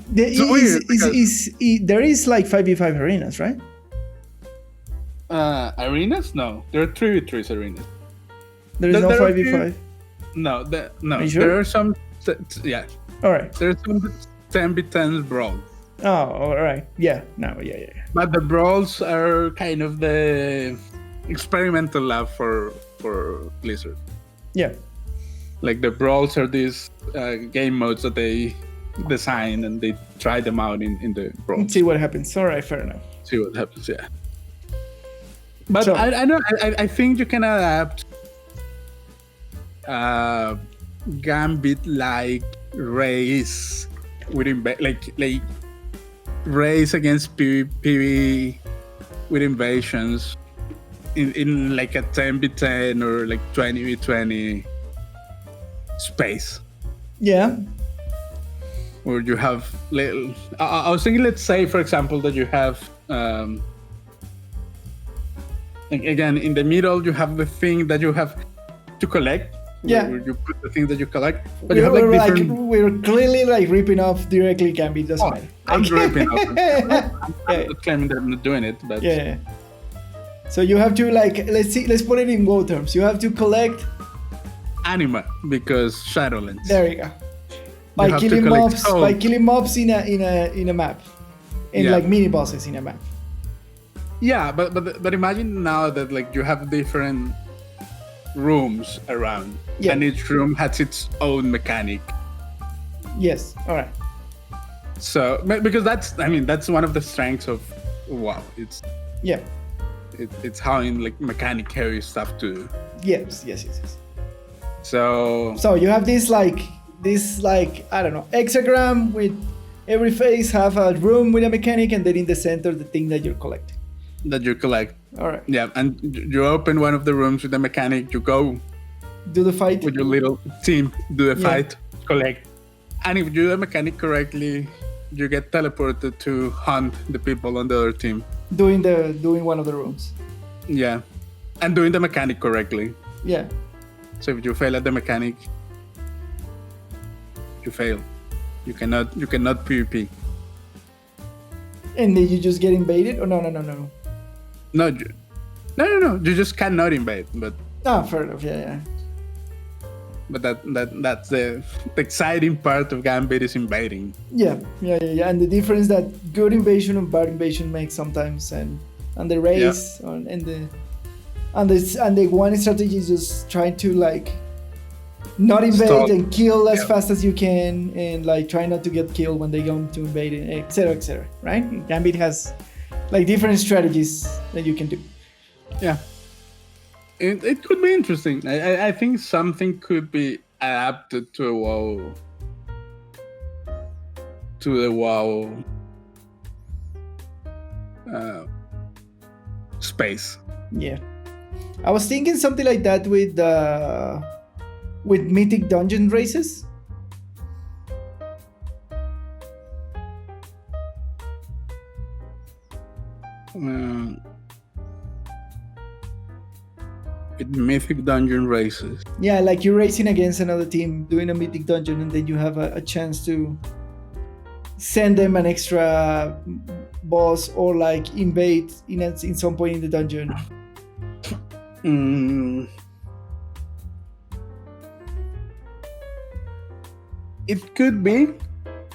S1: there is like 5v5 arenas, right?
S2: Arenas? No, there are 3v3s arenas.
S1: There is no 5v5.
S2: No.
S1: Are you sure?
S2: There are some.
S1: All right.
S2: There's some 10v10s brawl.
S1: Oh, all right. Yeah. No. Yeah.
S2: But the brawls are kind of the experimental lab for Blizzard.
S1: Yeah.
S2: Like the brawls are these game modes that they design and they try them out in the brawls.
S1: See what happens. All right, fair enough.
S2: See what happens. Yeah. But I know. I think you can adapt Gambit-like race with like race against PvP with invasions in like a 10v10 or like 20v20 space.
S1: Yeah.
S2: Or you have. I was thinking, let's say, for example, that you have. Again, in the middle, you have the thing that you have to collect.
S1: Yeah.
S2: Where you put the things that you collect. But you have like different.
S1: We're clearly like ripping off directly Gambit. Doesn't matter.
S2: I'm ripping off. I'm not claiming that I'm not doing it, but.
S1: Yeah. So you have to let's put it in WoW terms. You have to collect.
S2: Anima, because Shadowlands.
S1: There you go. By killing mobs in a map, and like mini bosses in a map.
S2: Yeah, but imagine now that like you have different rooms around, and each room has its own mechanic.
S1: Yes. All right.
S2: So because that's one of the strengths of WoW. It's having like mechanic heavy stuff too.
S1: Yes.
S2: So
S1: you have this like I don't know, hexagram with every face have a room with a mechanic, and then in the center the thing that you're collecting. All right.
S2: Yeah, and you open one of the rooms with the mechanic. You go
S1: do the fight
S2: with your little team. Do the fight, collect, and if you do the mechanic correctly, you get teleported to hunt the people on the other team. Doing
S1: one of the rooms.
S2: Yeah, and doing the mechanic correctly.
S1: Yeah.
S2: So if you fail at the mechanic, you fail. You cannot PvP.
S1: And then you just get invaded? Or no.
S2: No. You just cannot invade. But
S1: fair enough. Yeah.
S2: But that's the exciting part of Gambit is invading.
S1: Yeah. And the difference that good invasion and bad invasion makes sometimes, and the race and the one strategy is just trying to like not invade and kill as fast as you can, and like try not to get killed when they go to invade, etc. Right? Gambit has like different strategies that you can do.
S2: Yeah. It could be interesting. I think something could be adapted to the WoW space.
S1: Yeah, I was thinking something like that with mythic dungeon races.
S2: With mythic dungeon races.
S1: Yeah, like you're racing against another team doing a mythic dungeon, and then you have a chance to send them an extra boss or like invade in some point in the dungeon.
S2: It could be.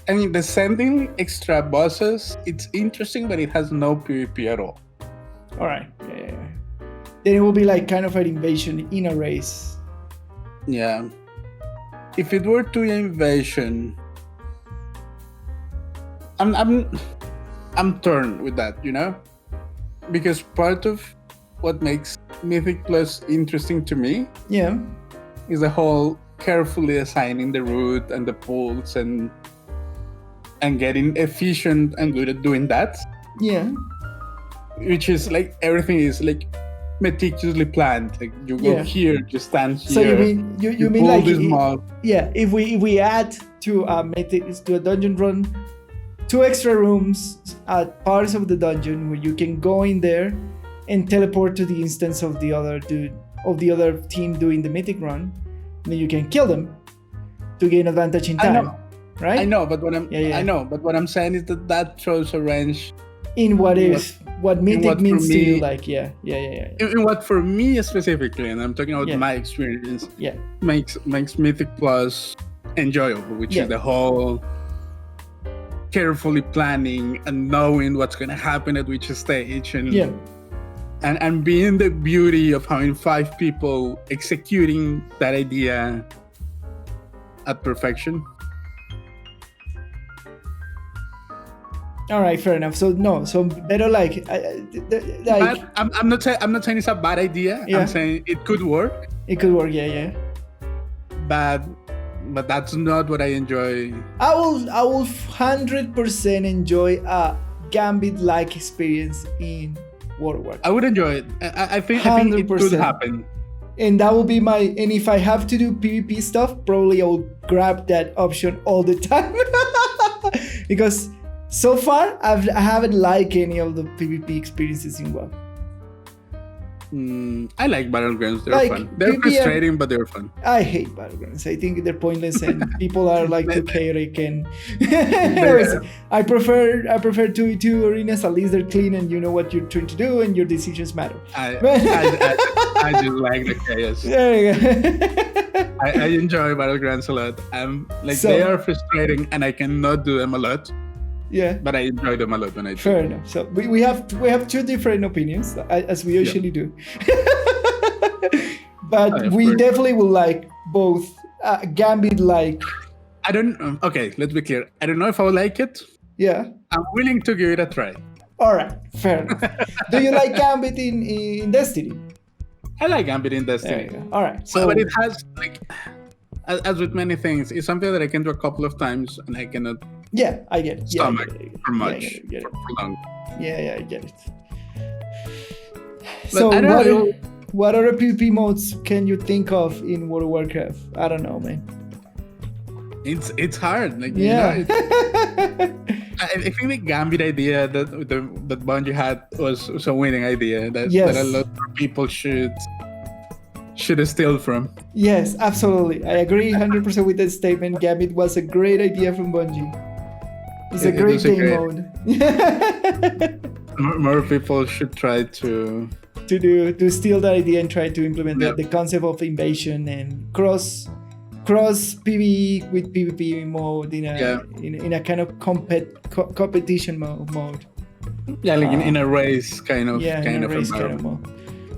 S2: I mean, the sending extra bosses, it's interesting, but it has no PvP at all.
S1: All right. Yeah. Then it will be like kind of an invasion in a race.
S2: Yeah. If it were to invasion, I'm torn with that, you know? Because part of what makes Mythic Plus interesting to me is the whole carefully assigning the route and the pulls and getting efficient and good at doing that.
S1: Yeah.
S2: Which is like everything is like meticulously planned. Like you go here, you stand here.
S1: So you mean like
S2: this mob.
S1: Yeah, if we add to a dungeon run 2 extra rooms at parts of the dungeon where you can go in there and teleport to the instance of the other team doing the mythic run, and then you can kill them to gain advantage in time. Right?
S2: I know, but what I'm saying is that throws a wrench
S1: in what mythic means to you. Like in
S2: what for me specifically, and I'm talking about my experience.
S1: Yeah,
S2: makes Mythic Plus enjoyable, which is the whole carefully planning and knowing what's going to happen at which stage, and being the beauty of having 5 people executing that idea at perfection.
S1: All right, fair enough. So better like
S2: I'm not saying it's a bad idea. I'm saying it could work.
S1: It could work, yeah.
S2: But that's not what I enjoy.
S1: I will 100% enjoy a Gambit-like experience in World of Warcraft.
S2: I would enjoy it. I think it could happen.
S1: And that will be and if I have to do PvP stuff, probably I will grab that option all the time. Because so far, I haven't liked any of the PvP experiences in WoW.
S2: I like Battlegrounds. They're fun. They're frustrating, but they're fun.
S1: I hate Battlegrounds. I think they're pointless and people are like too chaotic. And I prefer 2v2 arenas. At least they're clean and you know what you're trying to do and your decisions matter.
S2: I just like the chaos.
S1: There you go.
S2: I enjoy Battlegrounds a lot. They are frustrating and I cannot do them a lot.
S1: Yeah,
S2: but I enjoy them a lot when I do.
S1: Fair enough. So we have 2 different opinions, as we usually do. But we definitely will like both Gambit-like.
S2: Okay, let's be clear. I don't know if I will like it.
S1: Yeah.
S2: I'm willing to give it a try.
S1: All right, fair enough. Do you like Gambit in Destiny?
S2: I like Gambit in Destiny.
S1: There you go. All right. So,
S2: but it has as with many things, it's something that I can do a couple of times and I cannot.
S1: Yeah, I get it.
S2: Stomach for much, for long.
S1: Yeah, I get it.
S2: But
S1: so what other PvP modes can you think of in World of Warcraft? I don't know, man.
S2: It's hard.
S1: I
S2: think the Gambit idea that Bungie had was a winning idea that a lot of people should steal from.
S1: Yes, absolutely. I agree 100% with that statement. Gambit was a great idea from Bungie. It's a great game mode.
S2: More people should try to
S1: steal that idea and try to implement the concept of invasion and cross PvE with PvP mode in a kind of competition mode.
S2: Yeah, like in a race kind of
S1: mode.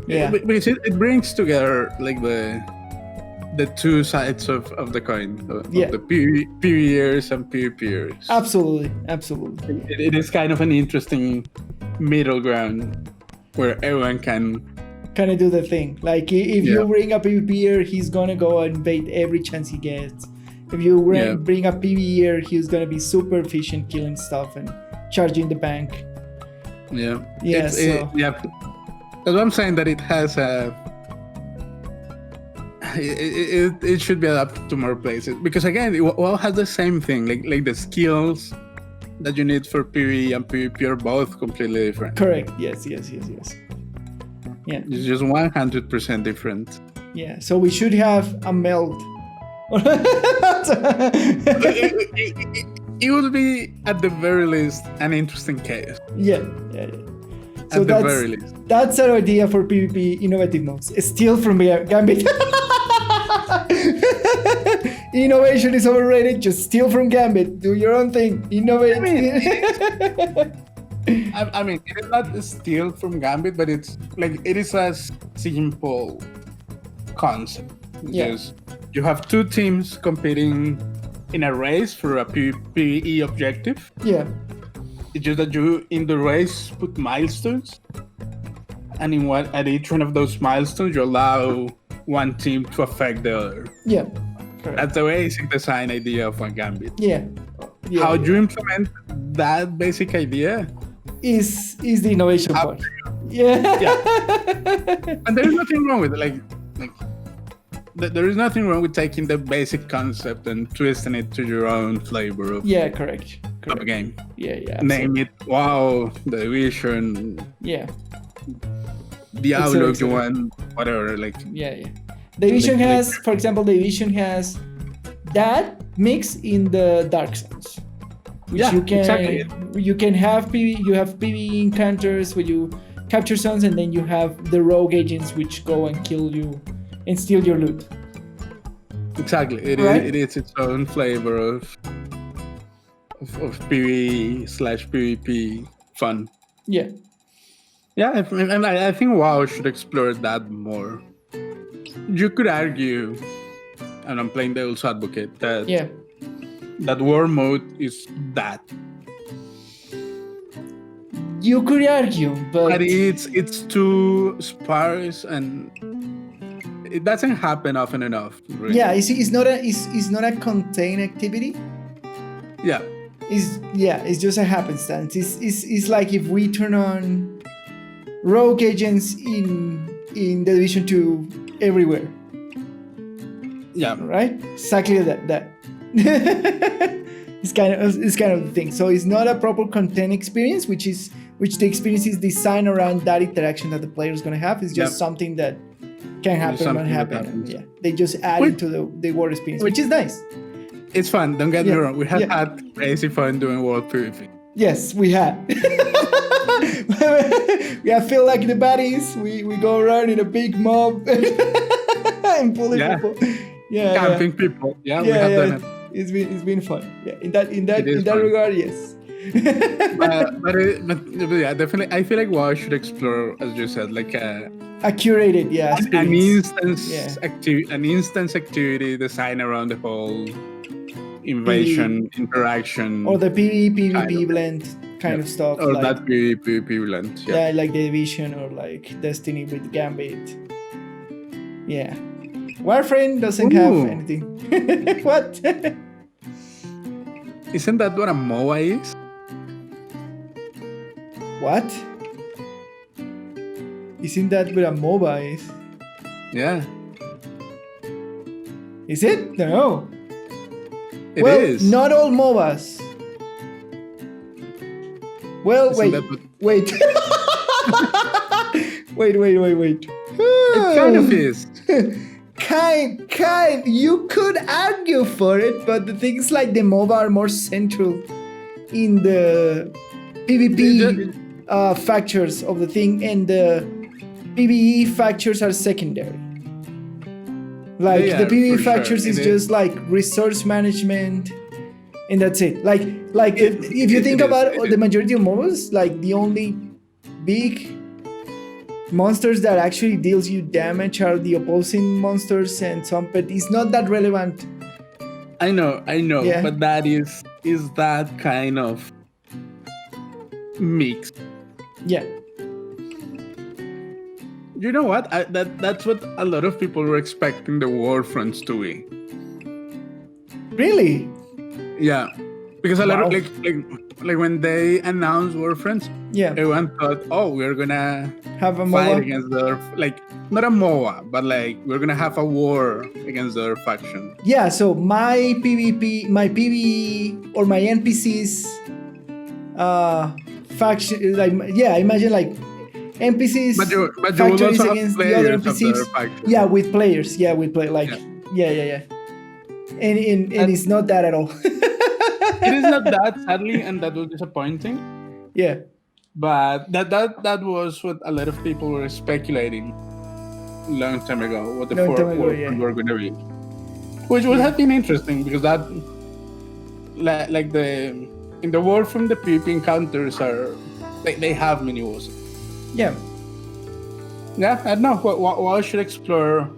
S1: Yeah,
S2: because it brings together like the 2 sides of the coin, of the PvEers and PvPers.
S1: Absolutely.
S2: It is kind of an interesting middle ground where everyone can
S1: kind of do the thing. Like if you bring a PvPer, he's gonna go and invade every chance he gets. If you bring a PvEer, he's gonna be super efficient killing stuff and charging the bank.
S2: Yeah.
S1: Yeah,
S2: yeah. That's what I'm saying, that it has a. It should be adapted to more places, because again, WoW has the same thing. Like the skills that you need for PvE and PvP are both completely different.
S1: Correct. Yes. Yeah.
S2: It's just 100% different.
S1: Yeah. So we should have a meld.
S2: It would be, at the very least, an interesting case.
S1: Yeah. So
S2: at the very least.
S1: That's our idea for PvP innovative modes. Steal from Gambit. Innovation is overrated. Just steal from Gambit. Do your own thing. Innovate.
S2: I mean, it is not a steal from Gambit, but it is a simple concept. Because you have two teams competing in a race for a PvE objective.
S1: Yeah.
S2: It's just that you, in the race, put milestones, and at each one of those milestones, you allow one team to affect the other.
S1: Yeah.
S2: Correct. That's the basic design idea of a Gambit.
S1: Yeah.
S2: How you implement that basic idea
S1: is the innovation part. Yeah.
S2: And there is nothing wrong with it. There is nothing wrong with taking the basic concept and twisting it to your own flavor of
S1: correct.
S2: Of a game.
S1: Yeah.
S2: Name it WoW, The Division.
S1: Yeah.
S2: Diablo, if you want, whatever.
S1: The Division has, for example, the Division has that mix in the Dark Zones, which you can have PvE. You have PvE encounters where you capture zones, and then you have the rogue agents which go and kill you and steal your loot.
S2: Exactly. It is its own flavor of PvE/PvP fun.
S1: Yeah.
S2: Yeah, and I think WoW should explore that more. You could argue, and I'm playing devil's advocate, that war mode is that.
S1: You could argue, but
S2: it's too sparse, and it doesn't happen often enough. Really.
S1: Yeah, it's not a contained activity.
S2: Yeah.
S1: It's just a happenstance. It's like if we turn on rogue agents in the Division 2 everywhere.
S2: Yeah.
S1: Right? Exactly that. It's kind of the thing. So it's not a proper content experience, which the experience is designed around that interaction that the player is going to have. It's just something that can happen when happen. Yeah. They just add it to the war experience, which is nice.
S2: It's fun, don't get me wrong. We have had crazy fun doing World PvP.
S1: Yes, we had. We have feel like the baddies. We go around in a big mob and pulling people. Yeah,
S2: camping people. Yeah, we have done it.
S1: It's been fun. Yeah, in that regard, yes.
S2: but yeah, definitely. I feel like WoW should explore, as you said, like a
S1: curated,
S2: an instance activity designed around the whole invasion interaction,
S1: or the PvP blend kind of stuff,
S2: or like, that PvP blend.
S1: Yeah, like the Division or like Destiny with Gambit. Yeah, Warframe doesn't have anything. What?
S2: Isn't that what a MOBA is?
S1: What? Isn't that what a MOBA is?
S2: Yeah.
S1: Is it? No.
S2: It is.
S1: Not all MOBAs. Well, wait. Wait. Wait.
S2: It kind of is.
S1: Kind. You could argue for it, but the things like the MOBA are more central in the PvP factors of the thing, and the PvE factors are secondary. Like the PvE factors is just like resource management, and that's it. Like if you think about the majority of MOBAs, like the only big monsters that actually deals you damage are the opposing monsters, and some, but it's not that relevant.
S2: I know, but that is that kind of mix.
S1: Yeah.
S2: You know what? That's what a lot of people were expecting the Warfronts to be.
S1: Really?
S2: Yeah. Because a lot
S1: Wow.
S2: of like when they announced Warframe,
S1: Yeah.
S2: everyone thought, oh, we're gonna
S1: Have a
S2: fight
S1: MOBA.
S2: against the like not a MOA, but like we're gonna have a war against their faction.
S1: Yeah, so my PvP, my PvE or my NPCs faction, like, yeah, imagine like NPCs
S2: But you would
S1: factories
S2: also have
S1: against the other
S2: players of their
S1: NPCs.
S2: faction.
S1: Yeah, with players. Yeah, with play like yeah. And it's not that at all.
S2: It is not that, sadly, and that was disappointing.
S1: Yeah.
S2: But that was what a lot of people were speculating long time ago. What the
S1: Long time ago,
S2: Warframe were going to be, which would have been interesting because that, like in the Warframe, the PvP encounters are they have mini wars.
S1: Yeah.
S2: Yeah, I don't know. Why should explore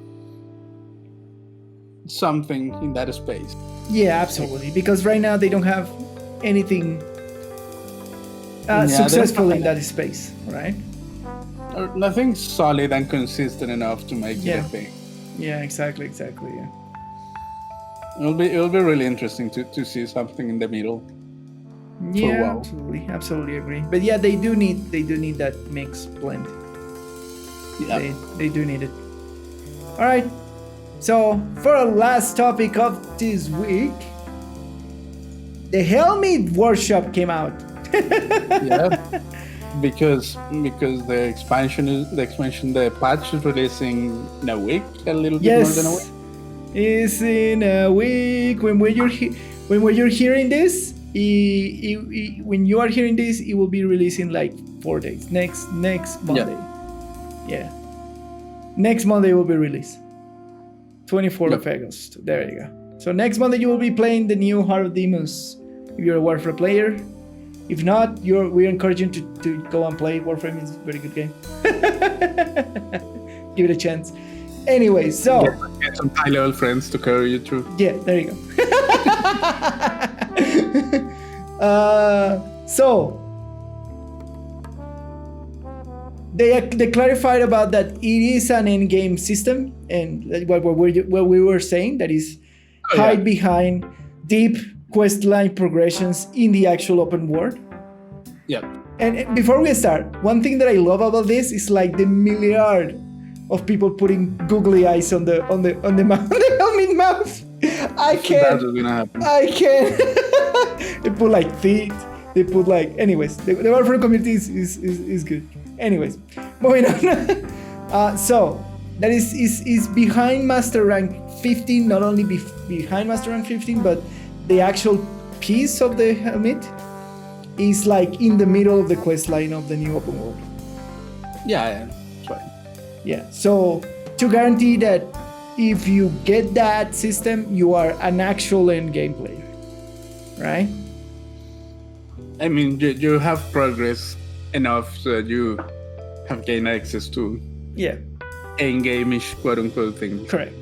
S2: something in that space?
S1: Yeah, absolutely. Because right now they don't have anything
S2: Yeah,
S1: successful
S2: there's
S1: in that space, right?
S2: Or nothing solid and consistent enough to make it
S1: Yeah.
S2: a thing.
S1: Yeah, exactly. Yeah.
S2: It'll be really interesting to see something in the middle.
S1: Yeah,
S2: WoW.
S1: absolutely agree. But yeah, they do need that mix blend.
S2: Yeah.
S1: They do need it. All right. So for our last topic of this week, the Helminth workshop came out.
S2: Yeah. Because the patch is releasing in a week, a little bit more than a week.
S1: It's in a week. When you're hearing this, when you are hearing this, it will be released in like 4 days. Next Monday. Yeah. Next Monday will be released. 24th of August. There you go. So next Monday you will be playing the new Heart of Demons if you're a Warframe player. If not, we encourage you to go and play Warframe. It's a very good game. Give it a chance. Anyway, so
S2: Get some high-level friends to carry you through.
S1: yeah, there you go. So they clarified about that it is an end-game system, and what we were saying, that is hide behind deep quest line progressions in the actual open world.
S2: Yeah.
S1: And before we start, one thing that I love about this is like the milliard of people putting googly eyes on the mouth, the Helminth mouth. I can't.
S2: That's what's gonna happen.
S1: I can't. They put like teeth. They put like. Anyways, the Warframe community is good. Anyways, moving on. So that is behind Master Rank 15. Not only behind Master Rank 15, but the actual piece of the Helminth is like in the middle of the quest line of the new open world.
S2: Yeah, that's right.
S1: Yeah. So to guarantee that if you get that system, you are an actual end game player, right?
S2: I mean, you have progress enough so that you have gained access to end-game-ish quote-unquote things.
S1: Correct.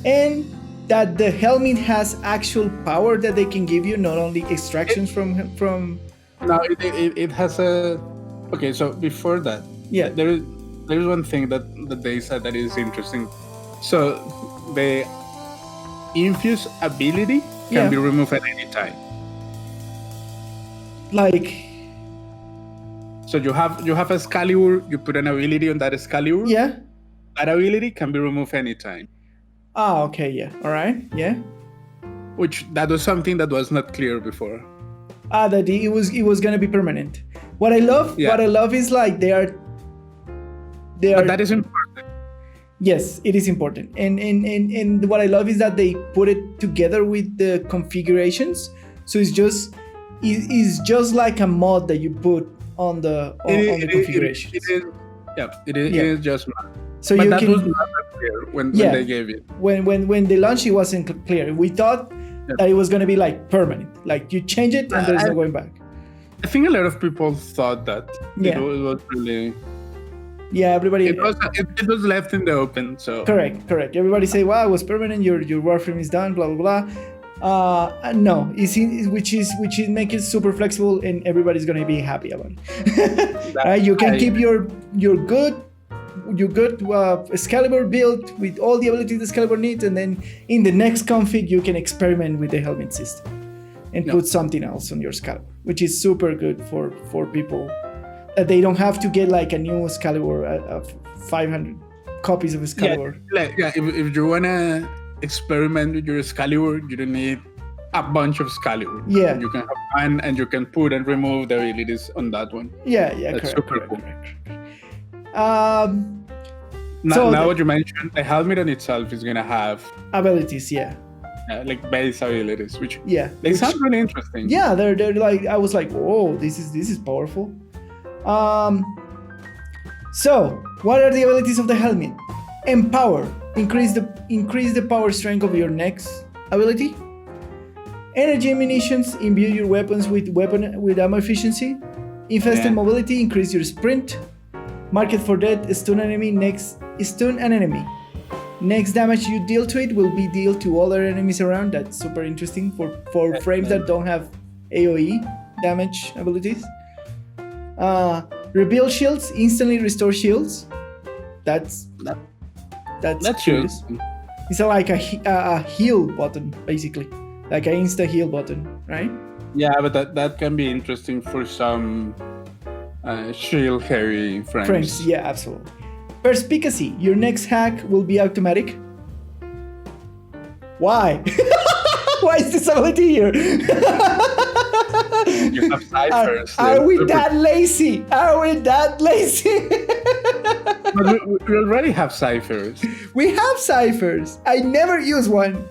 S1: And that the Helminth has actual power that they can give you, not only extractions from.
S2: No, it has a. Okay, so before that, there's one thing that they said that is interesting. So the infuse ability can be removed at any time.
S1: Like.
S2: So you have Excalibur, you put an ability on that Excalibur.
S1: Yeah.
S2: That ability can be removed anytime.
S1: Ah, okay, yeah. All right, yeah.
S2: Which that was something that was not clear before.
S1: That it was gonna be permanent. What I love is like they are.
S2: But that is important.
S1: Yes, it is important. And what I love is that they put it together with the configurations. So it's just like a mod that you put on the configurations.
S2: It is just mod.
S1: So
S2: but
S1: you
S2: that
S1: can,
S2: was not clear when they gave it.
S1: When they launched, it wasn't clear. We thought that it was going to be like permanent, like you change it and there's no going back.
S2: I think a lot of people thought that it was really.
S1: Yeah, everybody.
S2: It was left in the open, so.
S1: Correct. Everybody say, "Wow, it was permanent. Your Warframe is done." Blah blah blah. No, which is make it super flexible, and everybody's going to be happy about it. Right? You can keep your good Excalibur build with all the abilities Excalibur needs, and then in the next config you can experiment with the Helminth system. and put something else on your Excalibur, which is super good for people that they don't have to get like a new Excalibur of 500 copies of Excalibur.
S2: If you wanna experiment with your Excalibur, you don't need a bunch of Excalibur.
S1: Yeah,
S2: you can have one, and you can put and remove the abilities on that one.
S1: That's correct.
S2: Now what you mentioned, the Helminth in itself is gonna have
S1: abilities,
S2: like base abilities, which
S1: they
S2: sound really interesting.
S1: Yeah, they're like, I was like, whoa, this is powerful. So what are the abilities of the Helminth? Empower, increase the power strength of your next ability. Energy munitions, imbue your weapons with ammo efficiency. Infested mobility, increase your sprint. Market for death, stun an enemy. Next damage you deal to it will be dealt to other enemies around. That's super interesting for frames that don't have AoE damage abilities. Rebuild shields, instantly restore shields. That's curious. It's like a heal button, basically, like an insta heal button, right?
S2: Yeah, but that can be interesting for some shield heavy frames.
S1: Yeah, absolutely. Perspicacy, your next hack will be automatic. Why? Why is this ability here?
S2: You have ciphers.
S1: Are we that lazy?
S2: But we already have ciphers.
S1: We have ciphers. I never use one.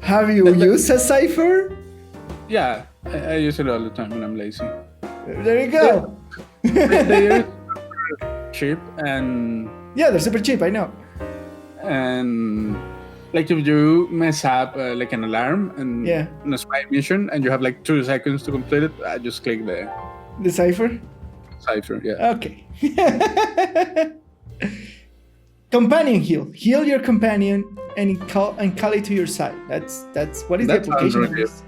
S1: Have you used a cipher?
S2: Yeah, I use it all the time when I'm lazy.
S1: There you go.
S2: They're cheap and...
S1: Yeah, they're super cheap, I know.
S2: And like if you mess up like an alarm and in a spy mission and you have like 2 seconds to complete it, I just click the
S1: cipher?
S2: Cipher, yeah.
S1: Okay. Companion heal. Heal your companion and call it to your side. That's what is the application of this?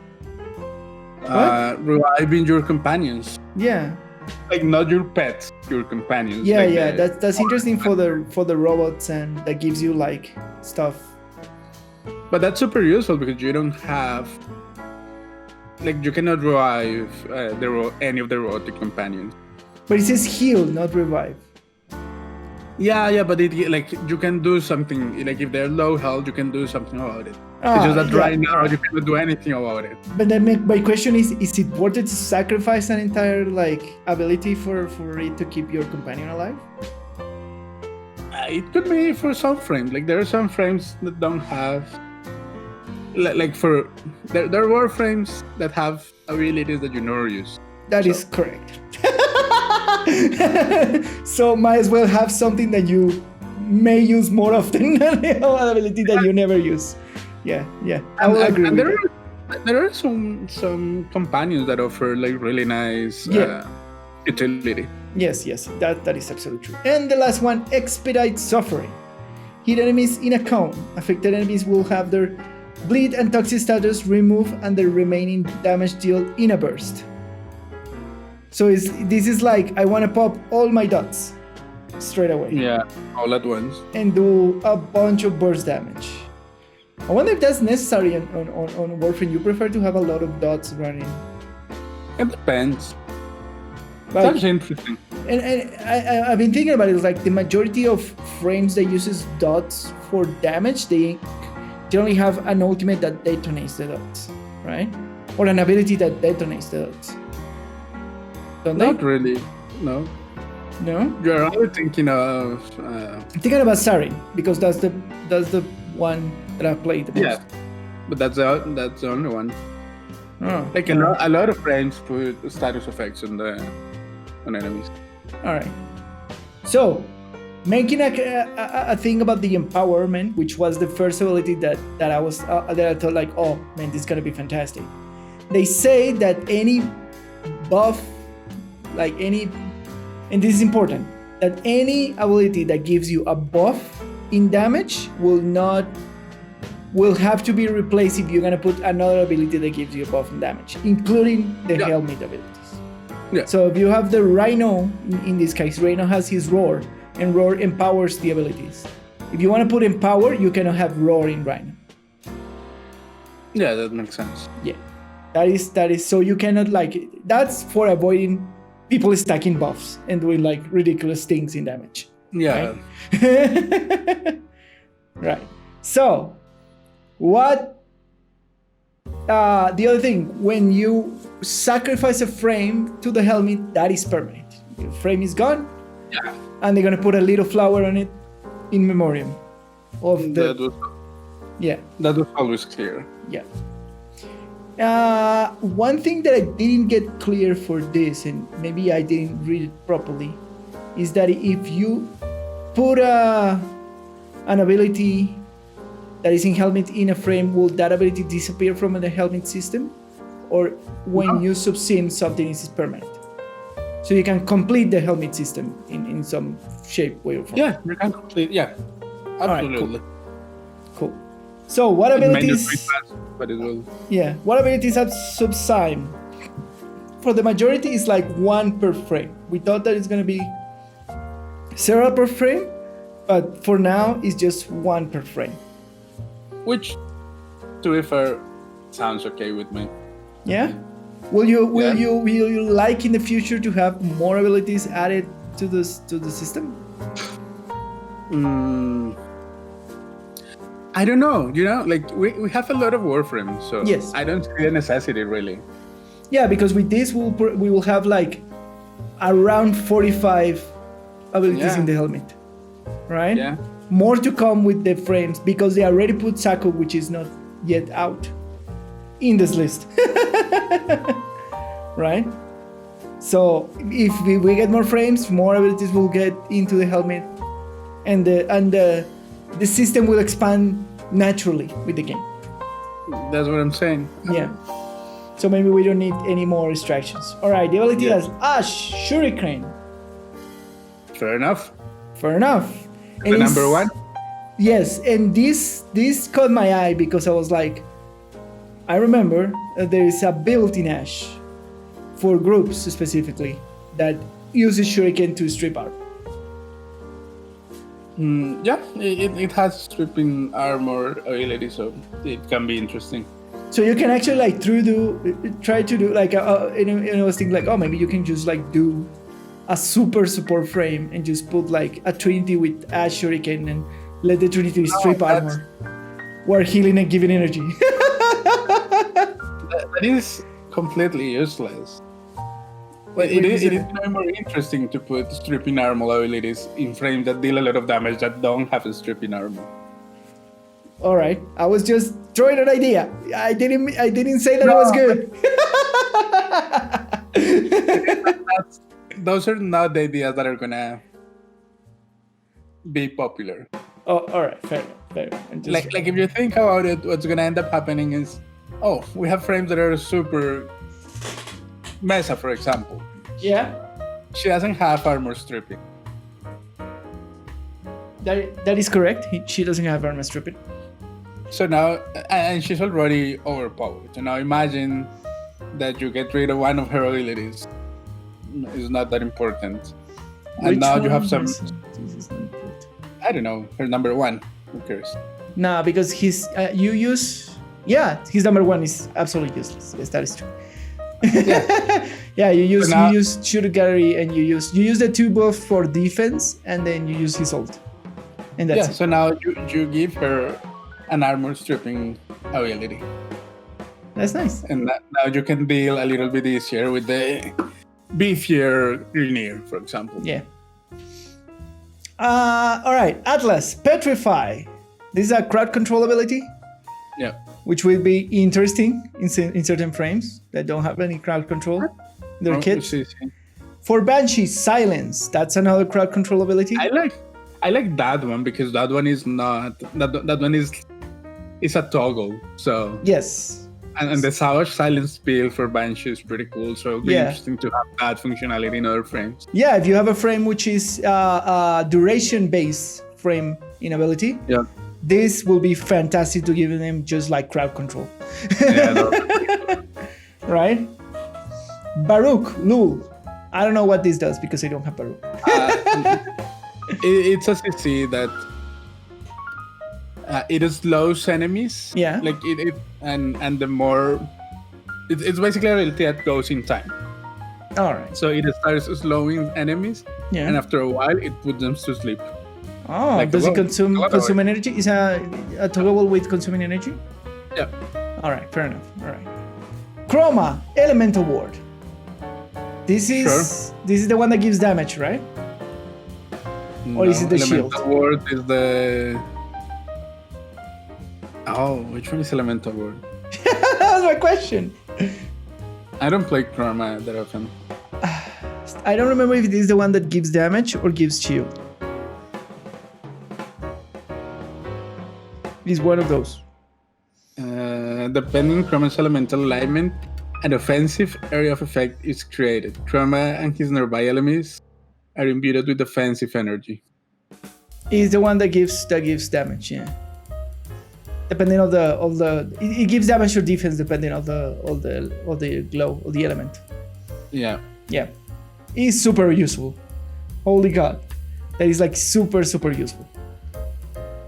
S2: Reviving your companions.
S1: Yeah.
S2: Like not your pets, your companions.
S1: Yeah,
S2: like
S1: that's interesting for the robots, and that gives you like stuff.
S2: But that's super useful because you don't have, like, you cannot revive any of the robotic companions.
S1: But it says heal, not revive.
S2: Yeah, but like you can do something. Like if they're low health, you can do something about it. It's just that right now you cannot do anything about it.
S1: But then my question is it worth it to sacrifice an entire like ability for it to keep your companion alive?
S2: It could be for some frames. Like there are some frames that don't have, like for there are Warframes that have abilities that you never use.
S1: That is correct. So might as well have something that you may use more often than an ability that you never use. Yeah. I will agree with that.
S2: There are some companions that offer like really nice utility.
S1: Yes, that is absolutely true. And the last one, expedite suffering. Hit enemies in a cone. Affected enemies will have their bleed and toxic status removed and the remaining damage dealt in a burst. So this is like, I want to pop all my dots straight away.
S2: Yeah, all at once.
S1: And do a bunch of burst damage. I wonder if that's necessary on Warframe. You prefer to have a lot of dots running?
S2: It depends.
S1: Like,
S2: that's interesting.
S1: And I've been thinking about it. It's like the majority of frames that uses dots for damage, they generally have an ultimate that detonates the dots, right? Or an ability that detonates the dots. Don't they?
S2: Not really. No.
S1: No?
S2: You're only thinking of.
S1: I'm thinking about Sarin because that's the one that I've played the most.
S2: Yeah, but that's the only one.
S1: Oh,
S2: like a lot of frames put status effects on enemies.
S1: All right. So, making a thing about the empowerment, which was the first ability that I thought like, oh man, this is gonna be fantastic. They say that any buff, like any, and this is important, that any ability that gives you a buff in damage will have to be replaced if you're gonna put another ability that gives you a buff in damage, including the Helminth abilities.
S2: Yeah.
S1: So if you have the Rhino, in this case, Rhino has his Roar, and Roar empowers the abilities. If you want to put in power, you cannot have roaring right now.
S2: Yeah, that makes sense.
S1: Yeah, that is. So you cannot that's for avoiding people stacking buffs and doing like ridiculous things in damage.
S2: Yeah.
S1: Right. Right. So, what? The other thing, when you sacrifice a frame to the Helminth, that is permanent. The frame is gone, and they're gonna put a little flower on it in memoriam of the. That was always clear. Yeah. One thing that I didn't get clear for this, and maybe I didn't read it properly, is that if you put an ability that is in Helminth in a frame, will that ability disappear from the Helminth system? Or when you subsim, something is permanent? So you can complete the Helminth system in some shape, way, or form.
S2: Yeah, you can complete. Yeah, absolutely.
S1: Right, cool. So what abilities?
S2: But it will.
S1: Yeah, what abilities have subsim? For the majority, it's like one per frame. We thought that it's gonna be several per frame, but for now, it's just one per frame.
S2: Which, to be fair, sounds okay with me.
S1: Yeah. Will you like in the future to have more abilities added to the system?
S2: I don't know. Like we have a lot of Warframe, so
S1: yes.
S2: I don't see the necessity really.
S1: Yeah, because with this we will have like around 45 abilities in the Helminth, right?
S2: Yeah.
S1: More to come with the frames because they already put Sako, which is not yet out in this list. Right? So if we get more frames, more abilities will get into the Helminth, and the system will expand naturally with the game.
S2: That's what I'm saying.
S1: Yeah. So maybe we don't need any more restrictions. All right, the ability has Ash Shuriken.
S2: Fair enough.
S1: And
S2: the number one?
S1: Yes, and this caught my eye because I was like, I remember there is a build in Ash for groups specifically that uses Shuriken to strip armor.
S2: Yeah, it has stripping armor ability, so it can be interesting.
S1: So you can actually like try to do like I was thinking like, oh, maybe you can just like do a super support frame and just put like a Trinity with Ash Shuriken and let the Trinity strip armor while healing and giving energy.
S2: That is completely useless. But it is more interesting to put stripping armor abilities in frames that deal a lot of damage that don't have a stripping armor.
S1: All right, I was just throwing an idea. I didn't say that it was good.
S2: Those are not the ideas that are gonna be popular.
S1: Oh, all right, fair enough.
S2: Like if you think about it, what's gonna end up happening is, we have frames that are super. Mesa, for example.
S1: Yeah.
S2: She doesn't have armor stripping.
S1: That is correct. She doesn't have armor stripping.
S2: So now, and she's already overpowered. So now imagine that you get rid of one of her abilities. It's not that important. And now you have some. I don't know. Her number one. Who cares?
S1: Nah, because his number one is absolutely useless. Yes, that is true. Yeah, you use Shooter Gallery and you use the 2 buff for defense and then you use his ult. And that's it.
S2: So now you give her an armor stripping ability.
S1: That's nice.
S2: And now you can deal a little bit easier with the beefier Grineer, for example.
S1: Yeah. All right, Atlas, Petrify. This is a crowd control ability.
S2: Yeah.
S1: Which will be interesting in certain frames that don't have any crowd control. They're kids. For Banshee, Silence. That's another crowd control ability.
S2: I like that one because that one is not that one is a toggle. So
S1: yes.
S2: And the Savage Silence build for Banshee is pretty cool. So it'll be interesting to have that functionality in other frames. Yeah,
S1: if you have a frame which is duration-based frame in ability.
S2: Yeah.
S1: This will be fantastic to give them just like crowd control. Right? Baruch, Lul. I don't know what this does because I don't have Baruch.
S2: It's a CC that It slows enemies.
S1: Yeah.
S2: Like it and the more it's basically a ability that goes in time.
S1: All right.
S2: So it starts slowing enemies,
S1: Yeah.
S2: and after a while, it puts them to sleep.
S1: Oh,
S2: Like
S1: does it
S2: a
S1: consume energy? Is a toggle with consuming energy?
S2: Yeah.
S1: All right, fair enough. All right. Chroma Elemental Ward. This is the one that gives damage, right? Or is it the shield?
S2: Elemental Ward is the. Oh, which one is Elemental Ward?
S1: That was my question.
S2: I don't play Chroma that often.
S1: I don't remember if it is the one that gives damage or gives shield. It's one of those.
S2: Depending on Chroma's elemental alignment, an offensive area of effect is created. Chroma and his nearby enemies are imbued with defensive energy.
S1: It's the one that gives damage, yeah. Depending on it gives damage or defense depending on the glow or the element.
S2: Yeah.
S1: Yeah. It's super useful. Holy god. That is like super useful.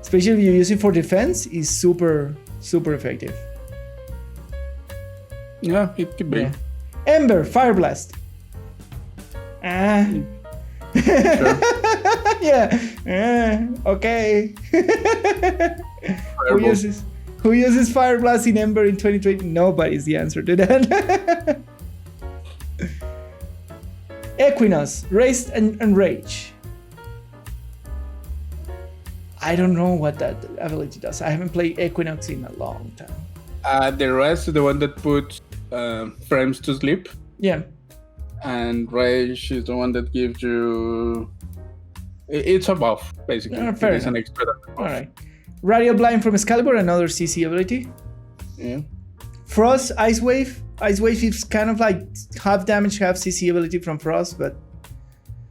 S1: Especially if you use it for defense, it's super effective.
S2: Yeah, it could be.
S1: Yeah. Ember, Fire Blast.
S2: Sure.
S1: Yeah. Okay. Who uses Fire Blast in Ember in 2020? Nobody's the answer to that. Equinox, Race and Rage. I don't know what that ability does. I haven't played Equinox in a long time.
S2: The rest is the one that puts frames to sleep.
S1: Yeah.
S2: And Rage is the one that gives you. It's a buff, basically.
S1: Fair
S2: It's an
S1: enough.
S2: extra buff.
S1: All right. Radial Blind from Excalibur, another CC ability.
S2: Yeah.
S1: Frost, Ice Wave. Ice Wave is kind of like half damage, half CC ability from Frost, but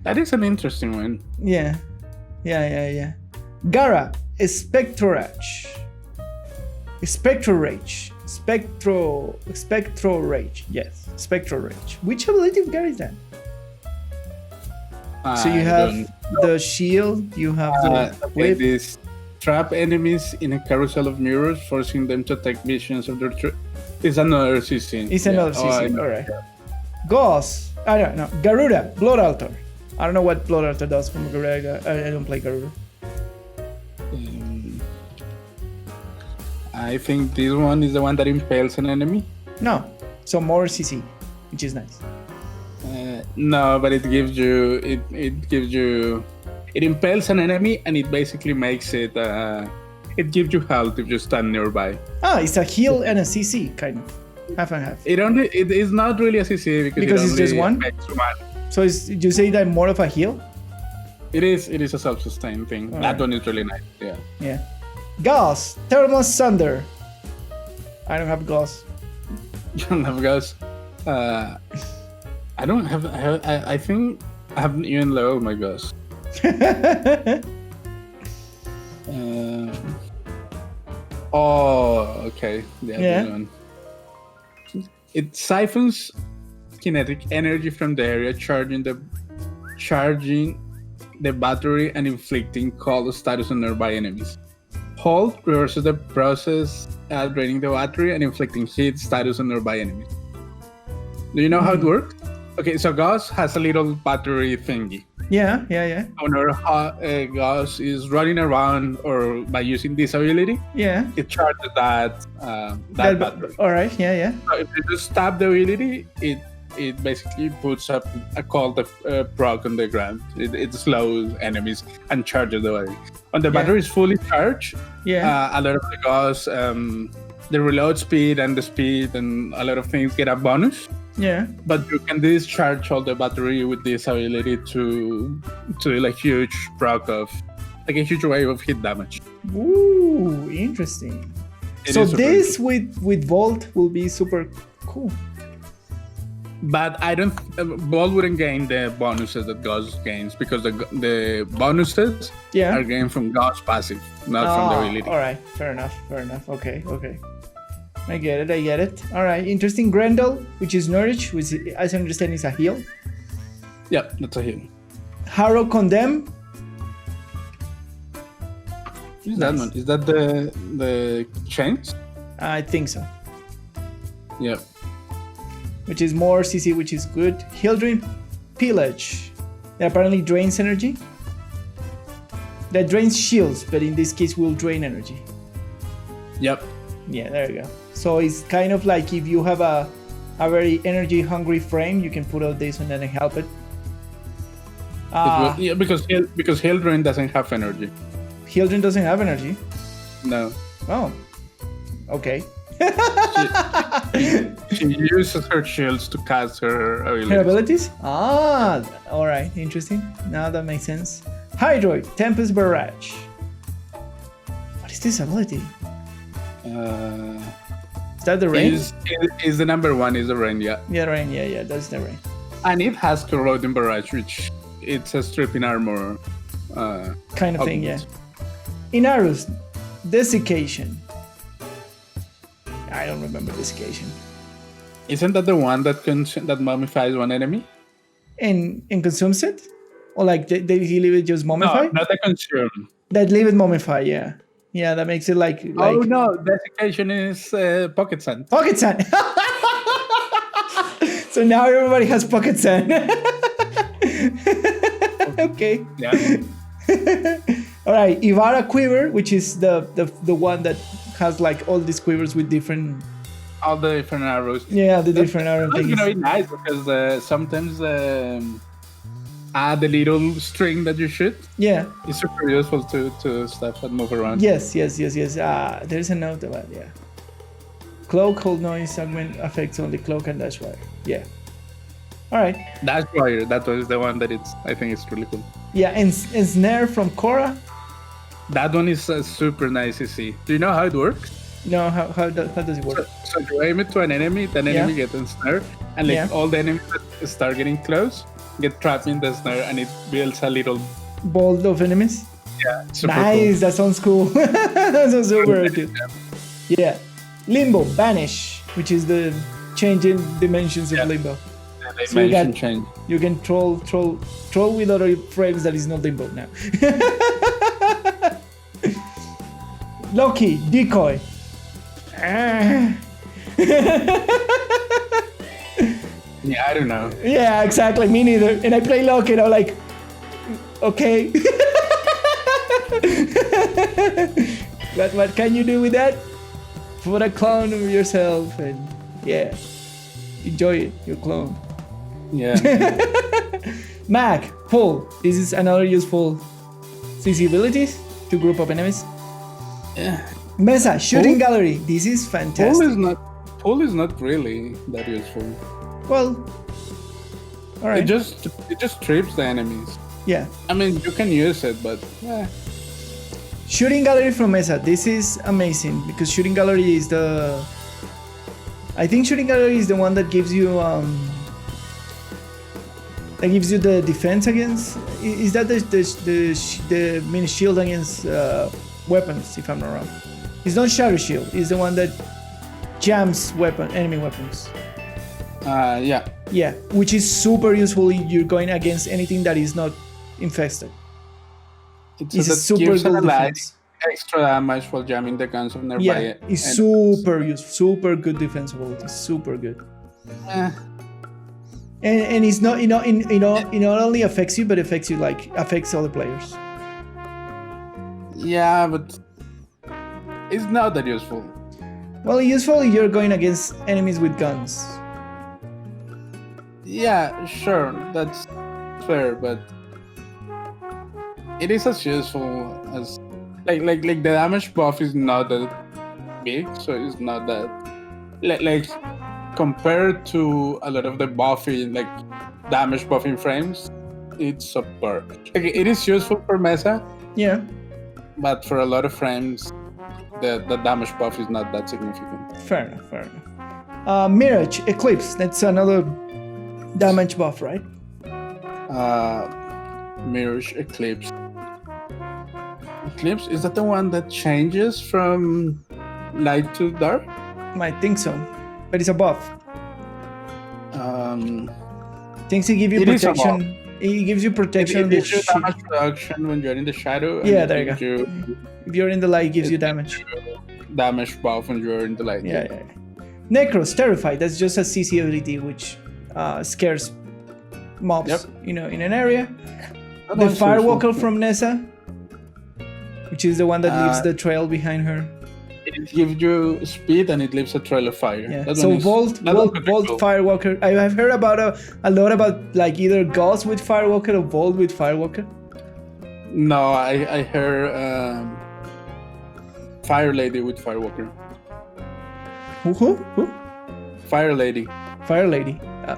S2: That is an interesting one.
S1: yeah. Gara, Spectro Rage. Spectro Rage. Yes, Spectro Rage. Which ability of Gara is that? So you have the shield, you have the whip.
S2: This trap enemies in a carousel of mirrors, forcing them to take visions of their It's another CC.
S1: It's another CC. All right. Gauss. I don't know. Garuda, Blood Altar. I don't know what Blood Altar does from Garuda. I don't play Garuda.
S2: I think this one is the one that impales an enemy.
S1: No. So more CC, which is nice.
S2: No, but it gives you it impales an enemy and it basically makes it it gives you health if you stand nearby.
S1: It's a heal and a CC kind of half and half.
S2: It is not really a CC because
S1: it's just one. So you say that more of a heal?
S2: It is a self-sustain thing.
S1: All
S2: that
S1: right.
S2: one is really nice. Yeah.
S1: Gauss, Thermal Thunder. I don't have Gauss.
S2: You don't have Gauss. I don't have. I think I haven't even leveled my Gauss. Okay.
S1: Yeah.
S2: This one. It siphons kinetic energy from the area, charging the battery and inflicting cold status on nearby enemies. Hold reverses the process, draining the battery and inflicting heat status on nearby enemies. Do you know how it works? Okay, so Gauss has a little battery thingy.
S1: Yeah.
S2: Whenever Gauss is running around or by using this ability,
S1: Yeah.
S2: it charges that battery.
S1: All right. Yeah.
S2: So if you just tap the ability, it basically puts up a cold proc on the ground. It slows enemies and charges the battery. When the battery is fully charged, a lot of the Gauss, the reload speed and the speed and a lot of things get a bonus.
S1: Yeah.
S2: But you can discharge all the battery with this ability to like huge proc of like a huge wave of hit damage.
S1: Ooh, interesting. So this with Volt will be super cool.
S2: But I don't. Ball wouldn't gain the bonuses that Gauss gains because the bonuses are gained from Gauss passive, not from the ability.
S1: All right, fair enough. Okay. I get it. All right, interesting. Grendel, which is Norwich, which as I understand is a heal.
S2: Yeah, that's a heal.
S1: Harrow Condemn.
S2: Is that one? Is that the chains?
S1: I think so.
S2: Yeah.
S1: Which is more CC, which is good. Heal Drain Pillage. That apparently drains energy. That drains shields, but in this case will drain energy.
S2: Yep.
S1: Yeah, there you go. So it's kind of like if you have a very energy hungry frame, you can put out this one and help it.
S2: Yeah, because Heal Drain doesn't have energy.
S1: Heal Drain doesn't have energy.
S2: No.
S1: Oh. Okay.
S2: She uses her shields to cast her abilities.
S1: Her abilities? Ah, all right, interesting. Now that makes sense. Hydroid, Tempest Barrage. What is this ability? Is that the rain?
S2: Is the number one? Is the rain? Yeah.
S1: Yeah, rain. Yeah, that's the rain.
S2: And it has Corroding Barrage, which it's a stripping armor
S1: kind of thing. Yeah. Inarus, Desiccation. I don't remember Desiccation.
S2: Isn't that the one that mummifies one enemy?
S1: And consumes it? Or like they leave it just mummify?
S2: No, not the consume.
S1: That leave it mummify, yeah. Yeah, that makes it like
S2: oh no, Desiccation is Pocket Sand.
S1: Pocket Sand! So now everybody has Pocket Sand. Okay.
S2: Yeah.
S1: Alright, Ivara Quiver, which is the one that has like all these quivers with different...
S2: All the different arrows.
S1: Yeah, the different arrow things.
S2: You know, it's nice because sometimes the little string that you shoot.
S1: Yeah.
S2: It's super useful to stuff and move around.
S1: Yes. There's a note about yeah. Cloak, hold noise, augment affects only cloak and dash wire. Yeah. Alright.
S2: Dash wire, that was the one that I think it's really cool.
S1: Yeah, and snare from Korra.
S2: That one is super nice to see. Do you know how it works?
S1: No, how does it work?
S2: So you aim it to an enemy, then enemy gets ensnared, and like all the enemies that start getting close get trapped in the snare, and it builds a little
S1: ball of enemies.
S2: Yeah,
S1: nice. Cool. That sounds cool. That sounds super good. Yeah, Limbo, Banish, which is the changing dimensions of Limbo.
S2: Yeah, dimension change.
S1: You can troll with other frames that is not Limbo now. Loki, Decoy.
S2: Yeah, I don't know.
S1: Yeah, exactly. Me neither. And I play Loki and I'm like, okay. What can you do with that? Put a clone of yourself and enjoy it, your clone.
S2: Yeah.
S1: Mag, Pull. This is another useful CC abilities to group up enemies.
S2: Yeah.
S1: Mesa, Shooting Gallery. This is fantastic.
S2: Pull is not really that useful.
S1: Well, all right.
S2: It just trips the enemies.
S1: Yeah.
S2: I mean, you can use it, but
S1: Shooting Gallery from Mesa. This is amazing because Shooting Gallery is I think Shooting Gallery is the one that gives you the defense against. Is that the mini shield against weapons? If I'm not wrong, it's not Shadow Shield. It's the one that jams enemy weapons. Yeah, which is super useful if you're going against anything that is not infested. It's a super good defense.
S2: Extra damage while jamming the guns of nearby.
S1: Yeah, it's super useful, super good defense ability, super good. And it's not, it not only affects you, but affects other players.
S2: Yeah, but it's not that useful.
S1: Well, useful if you're going against enemies with guns.
S2: Yeah, sure, that's fair, but it is as useful as like the damage buff is not that big, so it's not that like compared to a lot of the buffing, like damage buffing frames, it's superb. Like, it is useful for Mesa.
S1: Yeah.
S2: But for a lot of frames, the damage buff is not that significant.
S1: Fair enough. Mirage, Eclipse, that's another damage buff, right?
S2: Mirage, Eclipse. Eclipse, is that the one that changes from light to dark?
S1: I think so, but it's a buff. Things it give you protection. It gives you protection.
S2: It gives you damage reduction when you're in the shadow.
S1: Yeah, there you go. If you're in the light, it gives you damage.
S2: Damage buff when you're in the light.
S1: Yeah. Necros, Terrified. That's just a CC ability which scares mobs, in an area. The Firewalker from Nessa, which is the one that leaves the trail behind her.
S2: It gives you speed and it leaves a trail of fire.
S1: Yeah. So Volt Firewalker. I have heard about a lot about like either Gauss with Firewalker or Volt with Firewalker.
S2: No, I heard Fire Lady with Firewalker.
S1: Who?
S2: Fire Lady.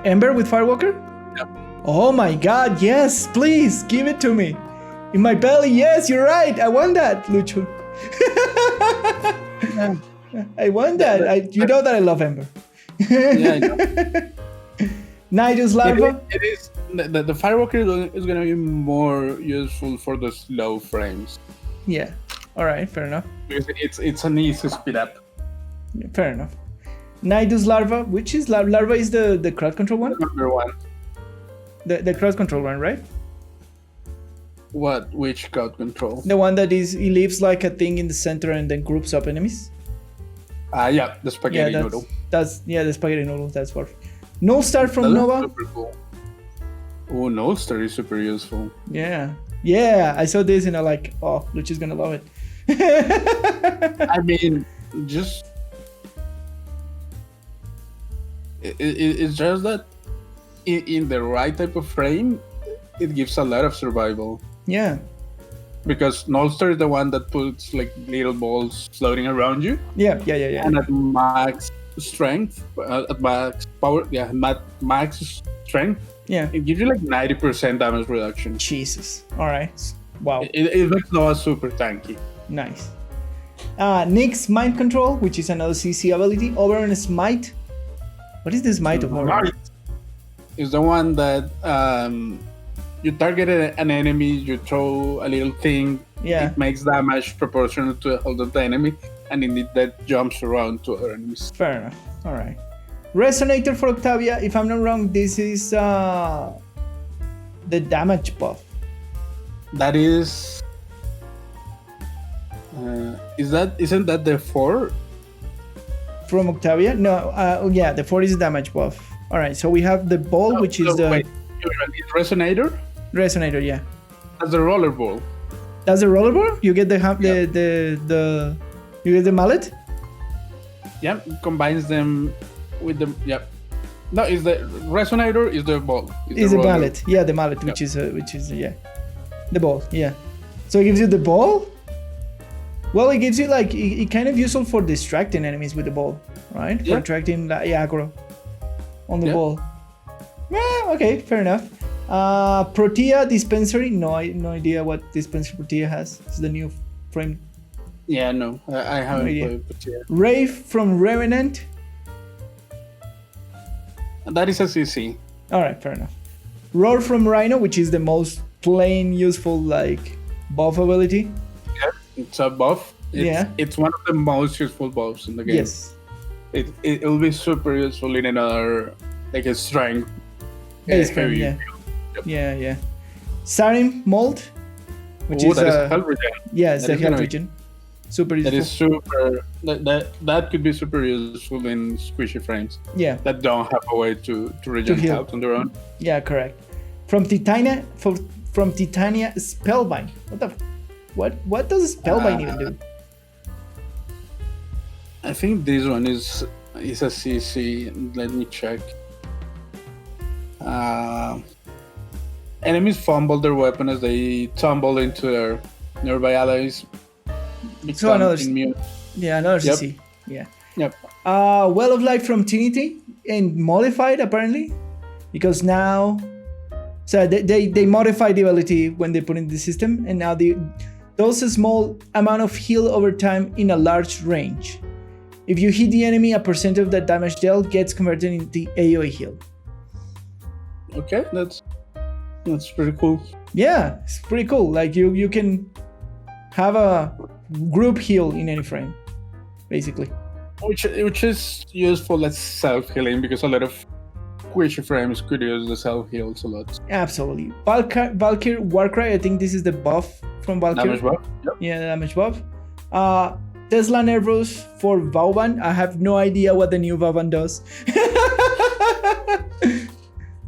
S1: Ember with Firewalker?
S2: Yep.
S1: Oh my god, yes, please give it to me. In my belly, yes, you're right. I want that, Lucho. I want that. You know that I love Ember.
S2: Yeah, I know.
S1: Nidus Larva?
S2: It is. The Firewalker is going to be more useful for the slow frames.
S1: Yeah. Alright, fair enough.
S2: Because it's an easy speed up.
S1: Yeah, fair enough. Nidus Larva, which is Larva is the crowd control one?
S2: Number one.
S1: The crowd control one, right?
S2: Which crowd control?
S1: The one that he leaves like a thing in the center and then groups up enemies.
S2: Yeah, the spaghetti noodle.
S1: The spaghetti noodle. That's perfect. Null Star from Nova.
S2: Super cool. Oh, Null Star is super useful.
S1: Yeah. I saw this and I'm like, oh, Lucho's gonna love it.
S2: I mean, just it's just that in the right type of frame, it gives a lot of survival.
S1: Yeah.
S2: Because Nullstar is the one that puts like little balls floating around you.
S1: Yeah.
S2: And at max strength, at max power, max strength.
S1: Yeah.
S2: It gives you like 90% damage reduction.
S1: Jesus. All right. Wow.
S2: It makes Noah super tanky.
S1: Nice. Nyx Mind Control, which is another CC ability. Oberon Smite. What is the Smite of Oberon?
S2: Is the one that you target an enemy, you throw a little thing, it makes damage proportional to the health of the enemy, and indeed that jumps around to other enemies.
S1: Fair enough. All right. Resonator for Octavia. If I'm not wrong, this is the damage buff.
S2: That is. Isn't that the 4?
S1: From Octavia? No. The 4 is the damage buff. All right. So we have the ball, which is the.
S2: Wait, Resonator?
S1: Resonator, yeah.
S2: That's the roller ball.
S1: That's the roller ball? You get the you get the mallet?
S2: Yeah, combines them with the No, is the Resonator is the ball.
S1: Is the mallet? Yeah, the mallet, which is the ball. Yeah. So it gives you the ball. Well, it gives you like it kind of useful for distracting enemies with the ball, right? For attracting aggro on the ball. Yeah, okay, fair enough. Protea Dispensary. No idea what Dispensary Protea has. It's the new frame.
S2: Yeah, no, I haven't played Protea.
S1: Rave from Revenant.
S2: That is a CC.
S1: All right, fair enough. Roar from Rhino, which is the most plain useful like buff ability.
S2: Yeah, it's a buff. It's one of the most useful buffs in the game.
S1: Yes.
S2: It will be super useful in another like a strength.
S1: Heavy. Yeah. Sarim Mold, which is
S2: health regen.
S1: Yeah, it's the health regen. Super useful.
S2: That is super. That could be super useful in squishy frames.
S1: Yeah.
S2: That don't have a way to regen health on their own.
S1: Yeah, correct. From Titania Spellbind. What does Spellbind even do?
S2: I think this one is a CC. Let me check. Enemies fumble their weapon as they tumble into their nearby allies.
S1: So another CC. Yeah.
S2: Yep.
S1: Well of Life from Trinity and modified apparently, because now, so they modify the ability when they put in the system, and now those a small amount of heal over time in a large range. If you hit the enemy, a percent of that damage dealt gets converted into AoE heal.
S2: Okay, that's pretty cool.
S1: Yeah, it's pretty cool. Like you can have a group heal in any frame, basically.
S2: Which is useful as self-healing, because a lot of squishy frames could use the self-heals a lot.
S1: Absolutely. Valkyrie Warcry, I think this is the buff from Valkyrie.
S2: Damage buff? Yep.
S1: Yeah, damage buff. Tesla Nervous for Vauban. I have no idea what the new Vauban does.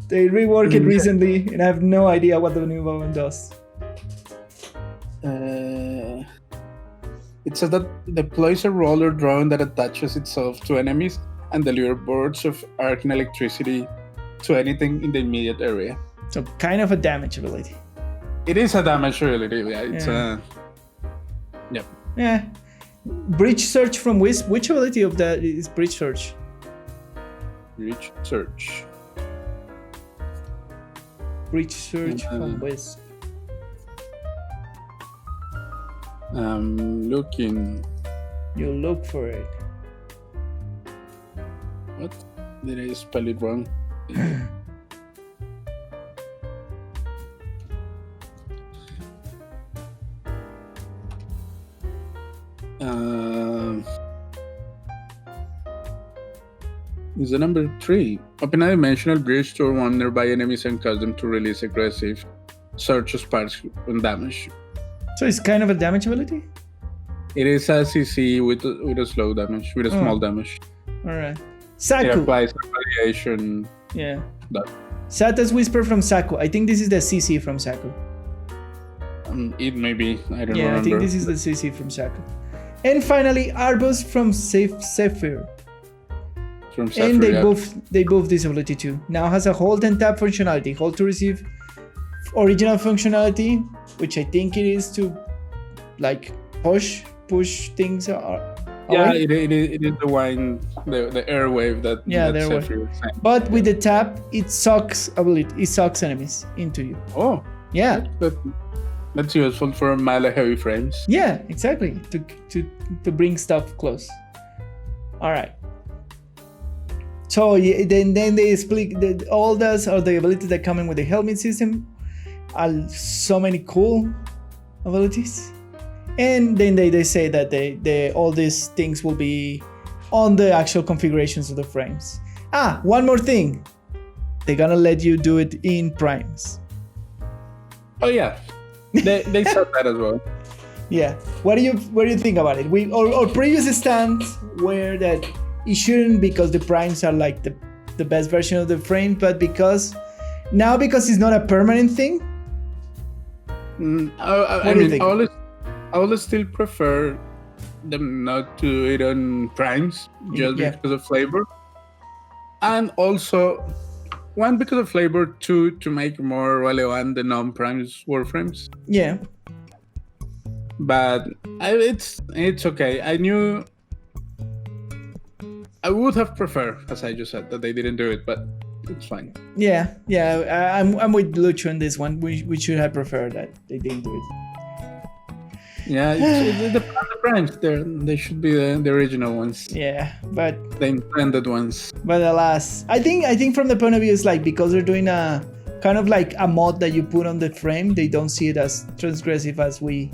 S1: They reworked it recently, and I have no idea what the new Vauban does.
S2: It says that deploys a roller drone that attaches itself to enemies and delivers bursts of arc and electricity to anything in the immediate area.
S1: So kind of a damage ability.
S2: It is a damage ability. Yeah, it's yep.
S1: Yeah. Breach Search from Wisp. Which ability of that is Breach Search?
S2: Breach Search.
S1: Breach Search from Wisp.
S2: Looking.
S1: You look for it.
S2: What? Did I spell it wrong? Is the number 3. Open a dimensional bridge to one nearby enemies and cause them to release aggressive search sparks and damage.
S1: So it's kind of a damage ability?
S2: It is a CC with a slow damage, with a small damage.
S1: Alright. Saku.
S2: It applies a variation.
S1: Yeah.
S2: That.
S1: Sata's Whisper from Saku. I think this is the CC from Saku.
S2: It may be. I don't remember.
S1: Yeah, I think this is the CC from Saku. And finally, Arbus from Zephyr.
S2: From Zephyr,
S1: and they buff this ability too. Now has a hold and tap functionality. Hold to receive original functionality, which I think it is to like push things.
S2: Yeah, it is the one, the airwave that Zephyr is saying.
S1: But with the tap, it sucks enemies into you.
S2: Oh,
S1: yeah.
S2: That's useful for melee heavy frames.
S1: Yeah, exactly. To bring stuff close. All right. So then they split all those are the abilities that come in with the Helminth system. Are so many cool abilities. And then they say that they all these things will be on the actual configurations of the frames. One more thing. They're gonna let you do it in primes.
S2: Oh yeah. They said that as well.
S1: Yeah. What do you think about it? Our previous stance were that it shouldn't, because the primes are like the best version of the frame, but because it's not a permanent thing.
S2: I would still prefer them not to do it on primes just because of flavor, and also one, because of flavor, two, to make more relevant the non-primes warframes.
S1: Yeah.
S2: But it's okay. I would have preferred, as I just said, that they didn't do it, but it's fine.
S1: Yeah. I'm with Lucho on this one. We should have preferred that they didn't do it.
S2: Yeah, the primes, they should be the original ones.
S1: Yeah, but
S2: the intended ones.
S1: But alas, I think from the point of view, it's like because they're doing a kind of like a mod that you put on the frame, they don't see it as transgressive as we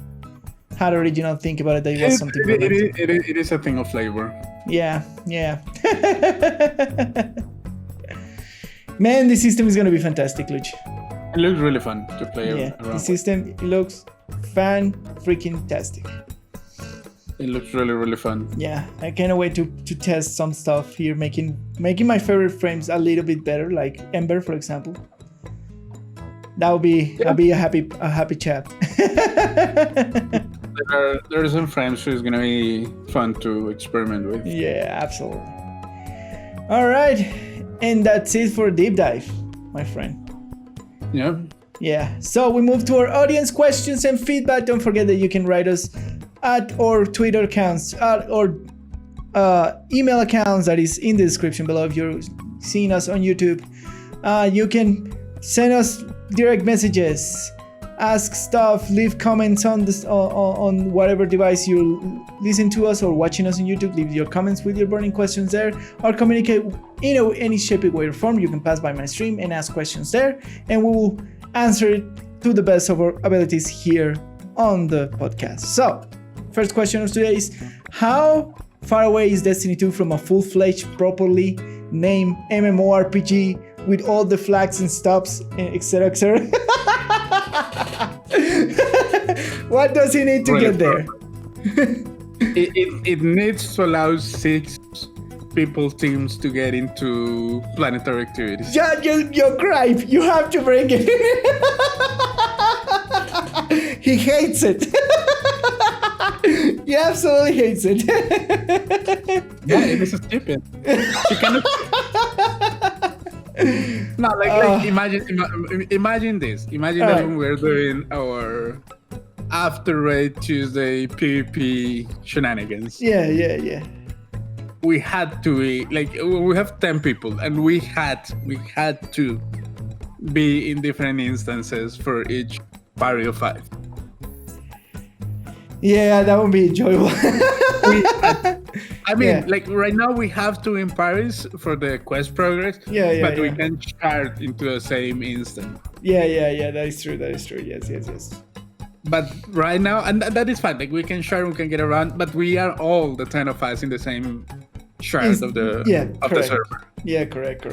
S1: had original think about it. That it was something.
S2: It is a thing of flavor.
S1: Yeah. Man, the system is gonna be fantastic, Luch.
S2: It looks really fun to play around.
S1: The system, it looks fan-freaking-tastic.
S2: It looks really, really fun.
S1: Yeah, I can't wait to test some stuff here, making my favorite frames a little bit better, like Ember, for example. That would be a happy chap.
S2: There are some frames who's gonna be fun to experiment with.
S1: Yeah, absolutely. All right, and that's it for Deep Dive, my friend. Yeah, so we move to our audience questions and feedback. Don't forget that you can write us at our Twitter accounts, or email accounts that is in the description below if you're seeing us on YouTube. You can send us direct messages, ask stuff, leave comments on this on whatever device you listen to us or watching us on YouTube. Leave your comments with your burning questions there, or communicate in any shape, way, or form. You can pass by my stream and ask questions there, and we will answer it to the best of our abilities here on the podcast. So, first question of today is: how far away is Destiny 2 from a full-fledged, properly named MMORPG with all the flags and stops, etc., etc.? What does he need to get there?
S2: it needs to allow 6 people teams to get into planetary activities.
S1: Your gripe, you have to bring it. He hates it. He absolutely hates it.
S2: Yeah, it is stupid. You cannot. No, like imagine this. Imagine that when we're doing our after raid Tuesday PvP shenanigans.
S1: Yeah.
S2: We had to be like, we have 10 people, and we had to be in different instances for each party of 5.
S1: Yeah, that would be enjoyable.
S2: Like right now we have to in Paris for the quest progress. But we can chart into the same instant.
S1: Yeah. That is true. Yes.
S2: But right now, and that is fine. Like we can share, we can get around, but we are all the 10 of us in the same shard of the server.
S1: Yeah, correct.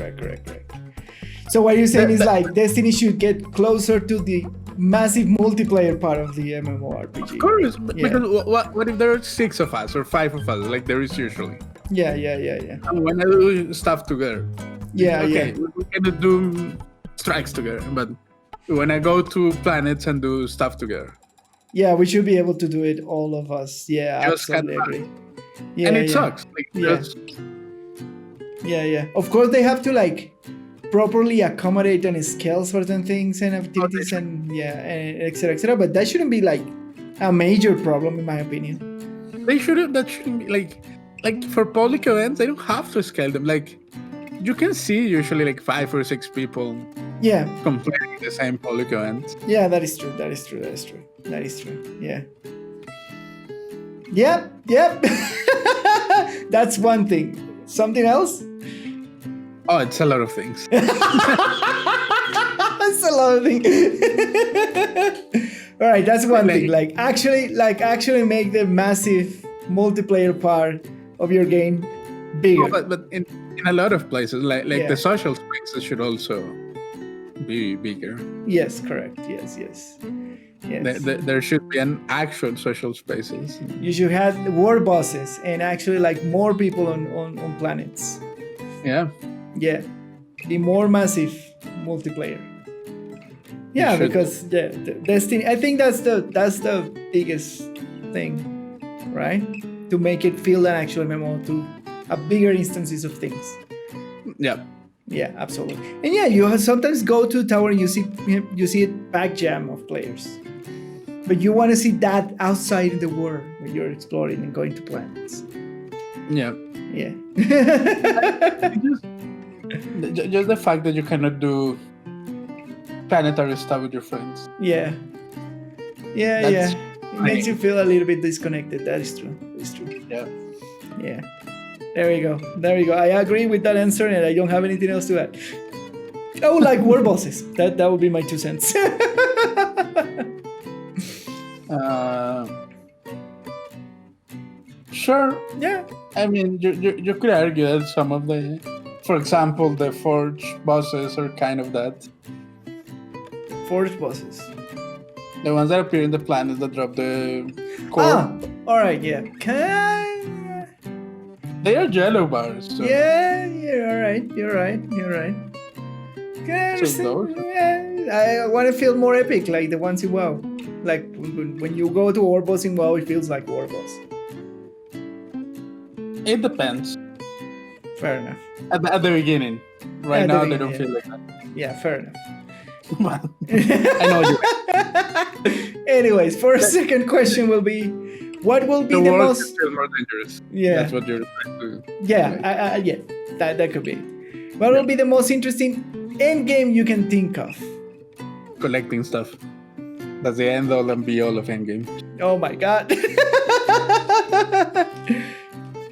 S1: So what you're saying is like Destiny should get closer to the massive multiplayer part of the MMORPG.
S2: Of course, because what if there are 6 of us or 5 of us, like there is usually?
S1: Yeah.
S2: And when I do stuff together, we can do strikes together, but when I go to planets and do stuff together.
S1: Yeah, we should be able to do it, all of us. Yeah, absolutely agree. Yeah,
S2: and it sucks. Like,
S1: yeah. Of course, they have to like properly accommodate and scale certain things and activities and etc. But that shouldn't be like a major problem, in my opinion.
S2: That shouldn't be like for public events. They don't have to scale them. Like you can see usually like 5 or 6 people.
S1: Yeah.
S2: Completing the same public event.
S1: Yeah, that is true. Yeah. Yep. That's one thing. Something else?
S2: Oh, it's a lot of things.
S1: It's a lot of things. All right, that's one thing. Like actually make the massive multiplayer part of your game bigger.
S2: Oh, but in a lot of places, like the social spaces should also be bigger.
S1: Yes, correct. Yes.
S2: There should be an actual social spaces.
S1: You should have war bosses and actually like more people on planets.
S2: Yeah.
S1: The more massive multiplayer. Yeah, because Destiny. I think that's the biggest thing, right? To make it feel an actual MMO, to have bigger instances of things.
S2: Yeah.
S1: Yeah, absolutely. And you sometimes go to a tower and you see a pack jam of players, but you want to see that outside in the world when you're exploring and going to planets.
S2: Yeah. Just the fact that you cannot do planetary stuff with your friends.
S1: Yeah. It makes you feel a little bit disconnected. That is true. Yeah. There we go. I agree with that answer, and I don't have anything else to add. I would like war bosses. That would be my 2 cents.
S2: Sure.
S1: Yeah.
S2: I mean, you could argue that some of for example, the Forge bosses are kind of that.
S1: Forge bosses.
S2: The ones that appear in the planets that drop the core.
S1: All right. Yeah.
S2: They are yellow bars. So.
S1: Yeah. You're right.
S2: So
S1: I want to feel more epic, like the ones in WoW. Like when you go to war boss in WoW, it feels like war boss.
S2: It depends.
S1: Fair enough.
S2: At the beginning. Right now, they don't feel like that.
S1: Yeah, fair enough.
S2: I know you.
S1: Anyways, for a second question will be, what will be the most...
S2: is still more dangerous.
S1: Yeah.
S2: That's what you're trying to...
S1: Yeah, that could be. What will be the most interesting end game you can think of?
S2: Collecting stuff. That's the end all and be all of endgame.
S1: Oh my god.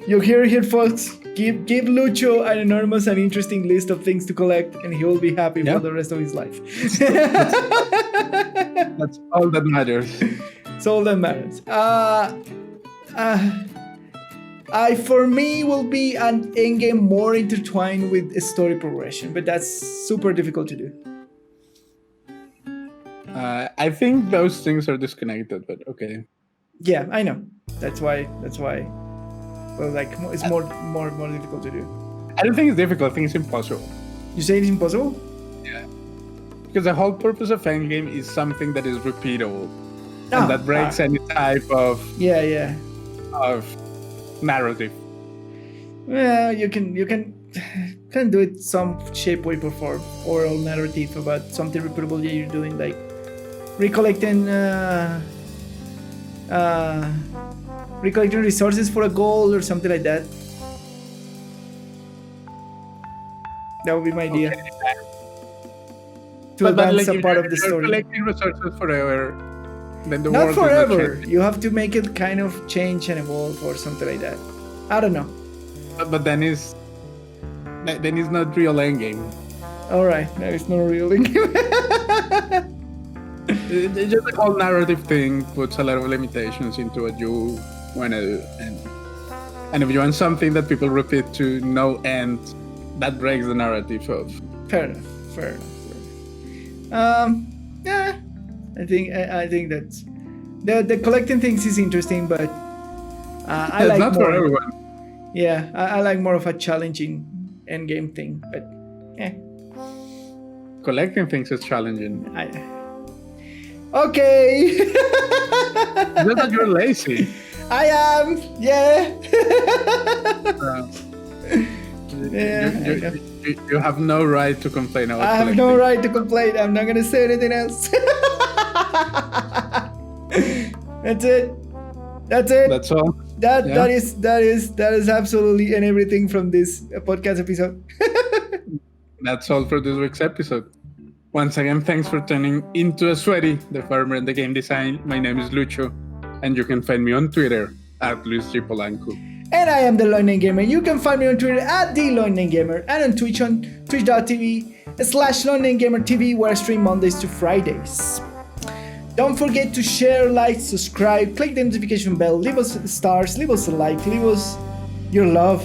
S1: You hear it here, folks. Give Lucho an enormous and interesting list of things to collect, and he will be happy for the rest of his life.
S2: That's all that matters.
S1: It's all that matters. For me, will be an endgame more intertwined with a story progression, but that's super difficult to do.
S2: I think those things are disconnected, but okay.
S1: Yeah, I know. That's why. Well, like it's more difficult to do.
S2: I don't think it's difficult. I think it's impossible.
S1: You say it's impossible?
S2: Yeah. Because the whole purpose of endgame is something that is repeatable, and that breaks any type of of narrative.
S1: Well, you can do it some shape, way, or form, oral narrative about something repeatable that you're doing, like recollecting resources for a goal or something like that. That would be my idea.
S2: Okay.
S1: To advance a part of the story.
S2: Collecting resources forever, then the
S1: Not
S2: world
S1: forever.
S2: Is not
S1: you have to make it kind of change and evolve or something like that. I don't know.
S2: But then it's not real endgame.
S1: All right, that is not real endgame.
S2: It's just the whole narrative thing puts a lot of limitations into what you want to do, and if you want something that people repeat to no end, that breaks the narrative of.
S1: Fair enough. Yeah, I think that's the collecting things is interesting, but I like
S2: not
S1: more.
S2: For everyone.
S1: Yeah, I like more of a challenging end game thing, but
S2: Collecting things is challenging.
S1: Okay.
S2: Just that you're lazy.
S1: I am. Yeah.
S2: You have no right to complain about
S1: I have no right to complain. I'm not gonna say anything else. That's it.
S2: That's all.
S1: That is absolutely and everything from this podcast episode.
S2: That's all for this week's episode. Once again, thanks for tuning into The Sweaty, the farmer and the game design. My name is Lucho, and you can find me on Twitter at LuisGPolanco.
S1: And I am the Lone Name Gamer. You can find me on Twitter at the Lone Name Gamer and on Twitch on twitch.tv/Lone Name Gamer TV, where I stream Mondays to Fridays. Don't forget to share, like, subscribe, click the notification bell, leave us stars, leave us a like, leave us your love,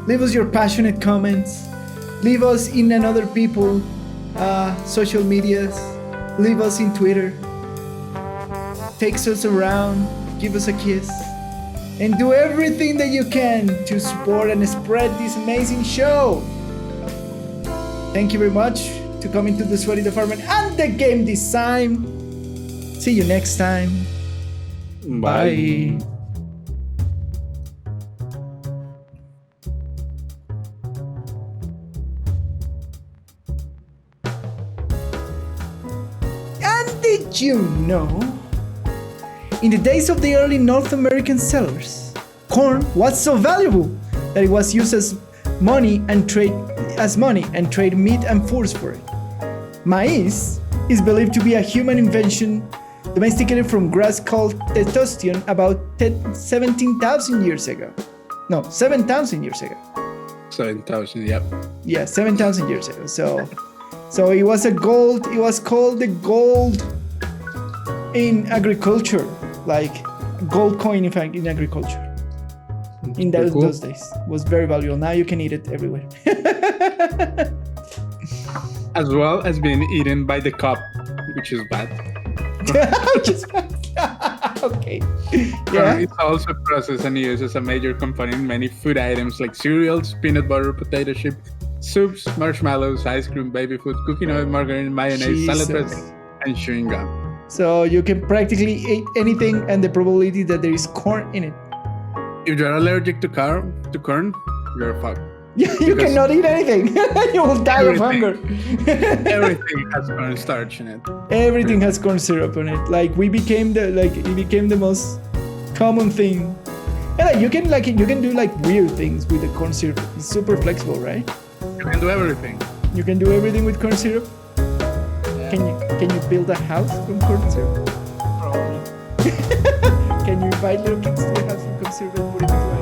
S1: leave us your passionate comments, leave us in another people social medias, leave us in Twitter, takes us around, give us a kiss, and do everything that you can to support and spread this amazing show. Thank you very much to coming to The Sweaty, the Farmer and the Game Design. See you next time. Bye. And did you know, in the days of the early North American settlers, corn was so valuable that it was used as money and trade meat and furs for it. Maize is believed to be a human invention domesticated from grass called testosterone about 17,000 years ago. No, 7,000 years ago.
S2: 7,000, yep.
S1: Yeah, 7,000 years ago. So it was called the gold in agriculture, like gold coin in fact in agriculture. In those days, it was very valuable. Now you can eat it everywhere.
S2: As well as being eaten by the cob, which is bad.
S1: Okay. Yeah.
S2: It's also processed and used as a major component in many food items like cereals, peanut butter, potato chip, soups, marshmallows, ice cream, baby food, cooking oil, margarine, mayonnaise, salad dressing, and chewing gum.
S1: So you can practically eat anything, and the probability that there is corn in it.
S2: If you're allergic to corn, you're fucked.
S1: You cannot eat anything. You will die of hunger.
S2: Everything has cornstarch in it.
S1: Everything has corn syrup in it. Like it became the most common thing. And you can do like weird things with the corn syrup. It's super flexible, right?
S2: You can do everything.
S1: You can do everything with corn syrup. Yeah. Can you build a house from corn syrup?
S2: Probably.
S1: Can you invite little kids to a house from corn syrup and put it into a